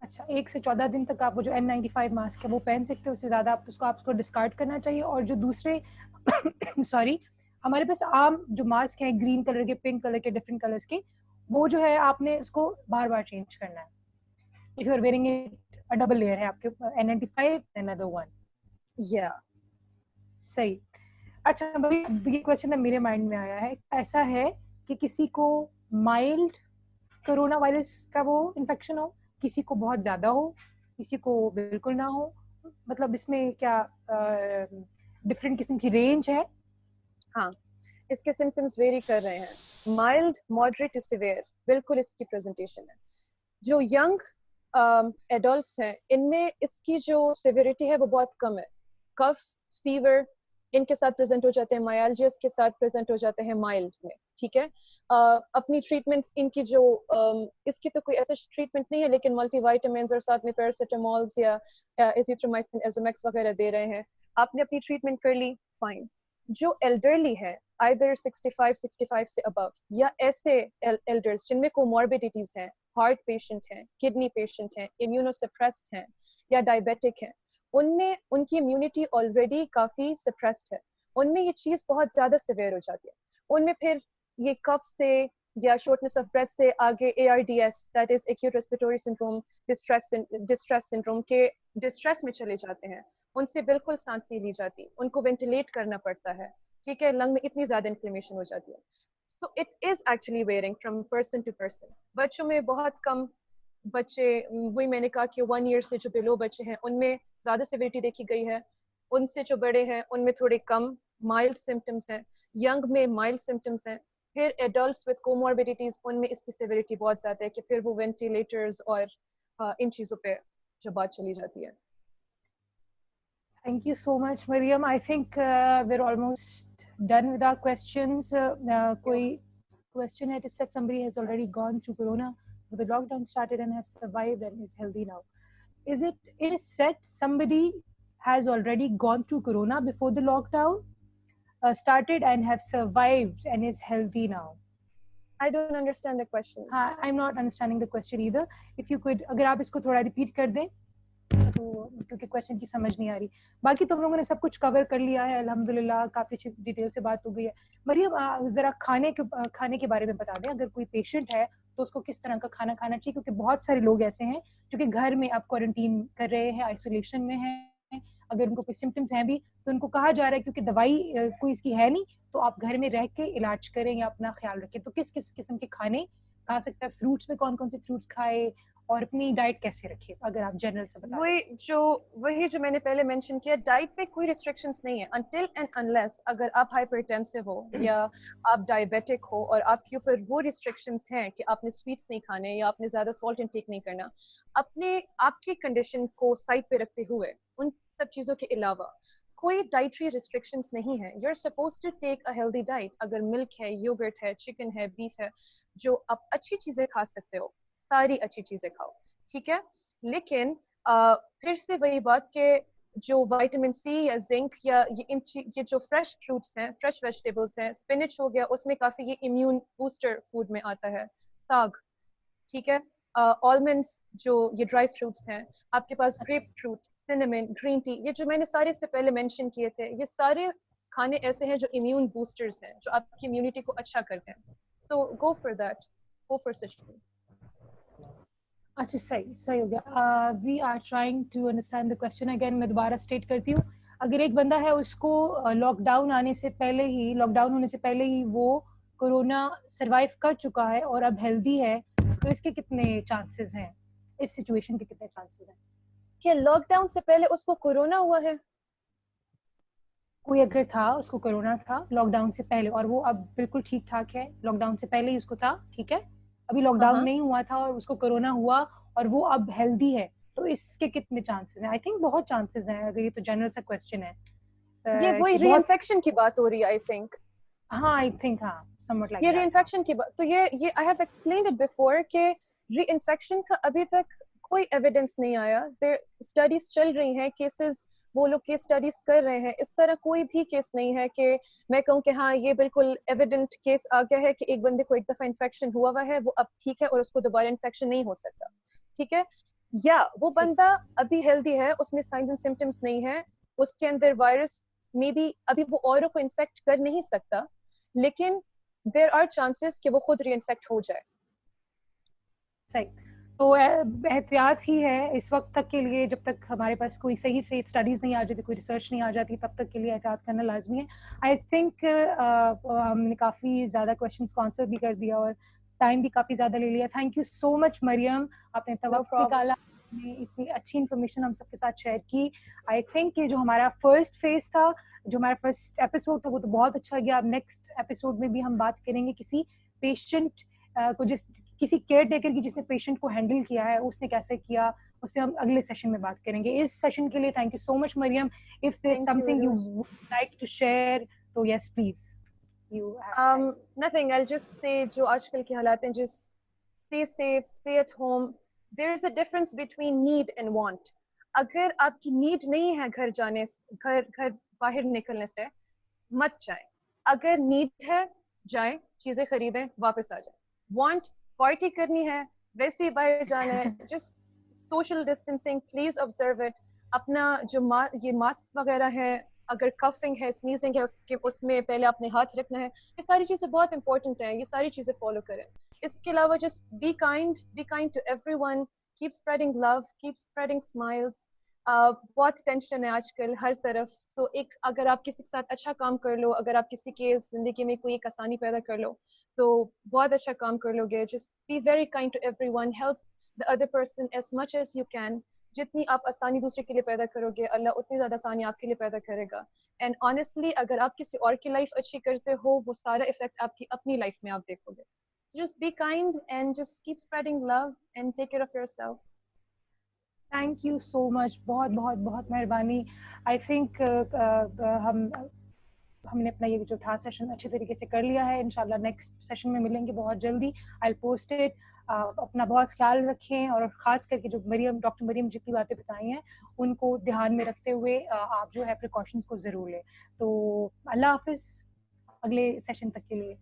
अच्छा, 1 से 14 दिन तक आप वो जो N95 मास्क है वो पहन सकते हो, उससे ज़्यादा आपको डिस्कार्ड करना चाहिए. और जो दूसरे सॉरी हमारे पास आम जो मास्क हैं ग्रीन कलर के, पिंक कलर के, डिफरेंट कलर्स के, वो जो है आपने उसको बार बार चेंज करना है. If you are wearing it a double layer है आपके N95 another one. Yeah. सही. अच्छा, ये क्वेश्चन मेरे माइंड में आया है, ऐसा है कि किसी को माइल्ड कोरोना वायरस का वो इन्फेक्शन हो, किसी को बहुत ज़्यादा हो, किसी को बिल्कुल ना हो, मतलब इसमें क्या डिफरेंट किस्म की रेंज है? हाँ, इसके सिम्टम्स वेरी कर रहे हैं. माइल्ड, मॉडरेट टू सिवियर, बिल्कुल इसकी प्रेजेंटेशन है. जो यंग एडल्ट्स हैं इनमें इसकी जो सिवियरिटी है वो बहुत कम है. कफ, फीवर इनके साथ प्रेजेंट हो जाते हैं, माइल्जियस के साथ प्रेजेंट हो जाते हैं माइल्ड में. ठीक है. अपनी ट्रीटमेंट्स इनकी जो इसकी तो कोई ऐसा ट्रीटमेंट नहीं है, लेकिन मल्टीविटामिन्स और साथ में पैरासिटामोल्स या एजिथ्रोमाइसिन, एजोमैक्स वगैरह दे रहे हैं. आपने अपनी ट्रीटमेंट कर ली, फाइन. जो एल्डरली है, आइदर 65 से अबव, या ऐसे एल्डर्स जिनमें कोमॉर्बिडिटीज हैं, हार्ट पेशेंट हैं, किडनी पेशेंट हैं, इम्यूनोसप्रेस्ड हैं या डायबिटिक हैं, उनमें उनकी इम्यूनिटी ऑलरेडी काफी सप्रेस्ड है, उनमें ये चीज बहुत ज्यादा सिवियर हो जाती है. उनमें फिर ये कफ से या शॉर्टनेस ऑफ ब्रेथ से आगे ARDS, that is acute respiratory syndrome, distress syndrome के डिस्ट्रेस में चले जाते हैं. उनसे बिल्कुल सांस नहीं ली जाती, उनको वेंटिलेट करना पड़ता है. ठीक है, लंग में इतनी ज्यादा इन्फ्लेमेशन हो जाती है. So it is actually varying from person to person. बच्चों में बहुत कम बच्चे, वही मैंने कहा कि 1 year से जो बिलो बच्चे हैं उनमें ज्यादा सिवियरिटी देखी गई है. उनसे जो बड़े हैं उनमें थोड़े कम माइल्ड सिम्टम्स हैं. यंग में माइल्ड सिम्टम्स हैं. फिर एडल्ट्स विद कोमॉर्बिडिटीज उनमें इसकी सिवियरिटी बहुत ज्यादा है कि फिर वो वेंटिलेटर्स और इन चीजों पे जो बात चली जाती है. Thank you so much, Mariam. I think we're almost done with our questions. Koi question hai, it is said somebody has already gone through Corona, the lockdown started and have survived and is healthy now. It is said somebody has already gone through Corona before the lockdown started and have survived and is healthy now. I don't understand the question. I'm not understanding the question either. If you could, अगर आप इसको थोड़ा repeat कर दें, तो क्योंकि question की समझ नहीं आ रही. बाकी तुम लोगों ने सब कुछ कवर कर लिया है अल्हम्दुलिल्लाह, काफी अच्छी डिटेल से बात हो गई है. मरियम, जरा खाने के बारे में बता दें, अगर कोई पेशेंट है तो उसको किस तरह का खाना खाना चाहिए, क्योंकि बहुत सारे लोग ऐसे हैं जो कि घर में आप क्वारंटीन कर रहे हैं, आइसोलेशन में हैं, अगर उनको कोई सिम्टम्स हैं भी तो उनको कहा जा रहा है क्योंकि दवाई कोई इसकी है नहीं, तो आप घर में रह के इलाज करें या अपना ख्याल रखें. तो किस किस किस्म के खाने खा सकता है, फ्रूट्स में कौन कौन से फ्रूट्स खाए और अपनी डाइट कैसे रखे, अगर आप जनरल से बताएं. वही जो मैंने पहले मेंशन किया, डाइट पे कोई रिस्ट्रिक्शंस नहीं है until and unless अगर आप हाइपरटेंसिव हो या आप डायबिटिक हो और आपके ऊपर वो रिस्ट्रिक्शंस हैं कि आपने स्वीट्स नहीं खाने या आपने ज्यादा सॉल्ट इनटेक नहीं करना, आपकी कंडीशन को साइड पे रखते हुए उन सब चीजों के अलावा कोई डाइटरी रिस्ट्रिक्शंस नहीं है. You are supposed to take a healthy diet. अगर मिल्क है, योगर्ट है, चिकन है, बीफ है, जो आप अच्छी चीजें खा सकते हो, सारी अच्छी चीजें खाओ. ठीक है. लेकिन फिर से वही बात कि जो विटामिन सी या जिंक या ये जो फ्रेश फ्रूट्स हैं, फ्रेश वेजिटेबल्स हैं, स्पिनच हो गया, उसमें काफी ये इम्यून बूस्टर फूड में आता है. साग, ठीक है, आलमंड्स, जो ये ड्राई फ्रूट्स हैं, आपके पास grapefruit, cinnamon, green tea, ये जो मैंने सारे से पहले मेंशन किए थे, ये सारे खाने ऐसे हैं जो इम्यून बूस्टर्स हैं, जो आपकी इम्यूनिटी को अच्छा करते हैं. So go for that, go for such food. अच्छा, सही हो गया. We are trying to understand the question again. मैं दोबारा स्टेट करती हूँ. अगर एक बंदा है, उसको लॉकडाउन होने से पहले ही वो कोरोना सरवाइव कर चुका है और अब हेल्दी है, तो इसके कितने चांसेस हैं, इस सिचुएशन के कितने चांसेस हैं कि लॉकडाउन से पहले उसको कोरोना हुआ है? कोई अगर था, उसको कोरोना था लॉकडाउन से पहले और वो अब बिल्कुल ठीक ठाक है, लॉकडाउन से पहले ही उसको था, ठीक है, अभी लॉकडाउन नहीं हुआ था और उसको कोरोना हुआ और वो अब हेल्दी है, तो इसके कितने चांसेस हैं? आई थिंक बहुत चांसेस हैं, अगर ये तो जनरल सा क्वेश्चन है. ये वही रीइंफेक्शन की बात हो रही है, आई थिंक. हाँ, आई थिंक हाँ, समवट लाइक ये रीइंफेक्शन की बात. तो ये I have explained it before कि रीइंफेक्शन का अभी तक कोई एविडेंस नहीं आया. देयर स्टडीज चल रही हैं, केसेस وہ لوگ کیس اسٹڈیز کر رہے ہیں. اس طرح کوئی بھی کیس نہیں ہے کہ میں کہوں کہ ہاں یہ بالکل ایویڈنٹ کیس آ گیا ہے کہ ایک بندے کو ایک دفعہ انفیکشن ہوا ہے, وہ اب ٹھیک ہے اور اس کو دوبارہ انفیکشن نہیں ہو سکتا. ٹھیک ہے, یا وہ بندہ ابھی ہیلدی ہے, اس میں سائنز اینڈ سمپٹمس نہیں ہے, اس کے اندر وائرس میں بھی ابھی وہ اوروں کو انفیکٹ کر نہیں سکتا, لیکن دیر آر چانسز کہ وہ خود ری انفیکٹ ہو جائے. صحیح. تو احتیاط ہی ہے اس وقت تک کے لیے, جب تک ہمارے پاس کوئی صحیح سے اسٹڈیز نہیں آ جاتی, کوئی ریسرچ نہیں آ جاتی, تب تک کے لیے احتیاط کرنا لازمی ہے. آئی تھنک ہم نے کافی زیادہ کویشچنس کو آنسر بھی کر دیا اور ٹائم بھی کافی زیادہ لے لیا. تھینک یو سو مچ مریم, آپ نے وقت نکالا, اتنی اچھی انفارمیشن ہم سب کے ساتھ شیئر کی. آئی تھنک کہ جو ہمارا فرسٹ فیز تھا, جو ہمارا فرسٹ ایپیسوڈ تھا, وہ تو بہت اچھا گیا. اب نیکسٹ ایپیسوڈ میں بھی ہم بات کریں گے کسی پیشنٹ کو, کسی کیئر ٹیکر کی جس نے پیشنٹ کو ہینڈل کیا ہے, اس نے کیسے کیا, اس پہ ہم اگلے سیشن میں بات کریں گے. اس سیشن کے لیے thank you so much Maryam. If there is something you would like to share, تو yes please. Nothing, I'll just say جو آج کل کے حالات ہیں, just stay safe, stay at home. There is a difference between need and want. اگر آپ کی نیڈ نہیں ہے گھر باہر نکلنے سے, مت جائیں. اگر نیڈ ہے, جائیں, چیزیں خریدیں, واپس آ جائیں. وانٹ پارٹی کرنی ہے, ویسے ہی باہر جانا ہے, just social distancing please observe it. اپنا جو یہ ماسک وغیرہ ہے, اگر کفنگ ہے, اسنیزنگ ہے, اس میں پہلے اپنے ہاتھ رکھنا ہے. یہ ساری چیزیں بہت امپورٹنٹ ہیں, یہ ساری چیزیں فالو کریں. اس کے علاوہ just be kind to everyone, keep spreading love, keep spreading smiles. بہت ٹینشن ہے آج کل ہر طرف. سو ایک اگر آپ کسی کے ساتھ اچھا کام کر لو, اگر آپ کسی کے زندگی میں کوئی ایک آسانی پیدا کر لو, تو بہت اچھا کام کر لو گے. Just be very kind to everyone, help the other person as much as you can. جتنی آپ آسانی دوسرے کے لیے پیدا کرو گے, اللہ اتنی زیادہ آسانی آپ کے لیے پیدا کرے گا. اینڈ آنیسٹلی اگر آپ کسی اور کی لائف اچھی کرتے ہو, وہ سارا افیکٹ آپ کی اپنی لائف میں آپ دیکھو گے. Just be kind and just keep spreading love and take care of yourself. Thank you so much, بہت بہت بہت مہربانی. آئی تھنک ہم نے اپنا یہ جو تھا سیشن اچھے طریقے سے کر لیا ہے. انشاءاللہ نیکسٹ سیشن میں ملیں گے بہت جلدی. I post it. اپنا بہت خیال رکھیں, اور خاص کر کے جو ڈاکٹر مریم جتنی باتیں بتائی ہیں ان کو دھیان میں رکھتے ہوئے آپ جو ہے پریکاشنز کو ضرور لیں. تو اللہ حافظ, اگلے سیشن تک کے لیے.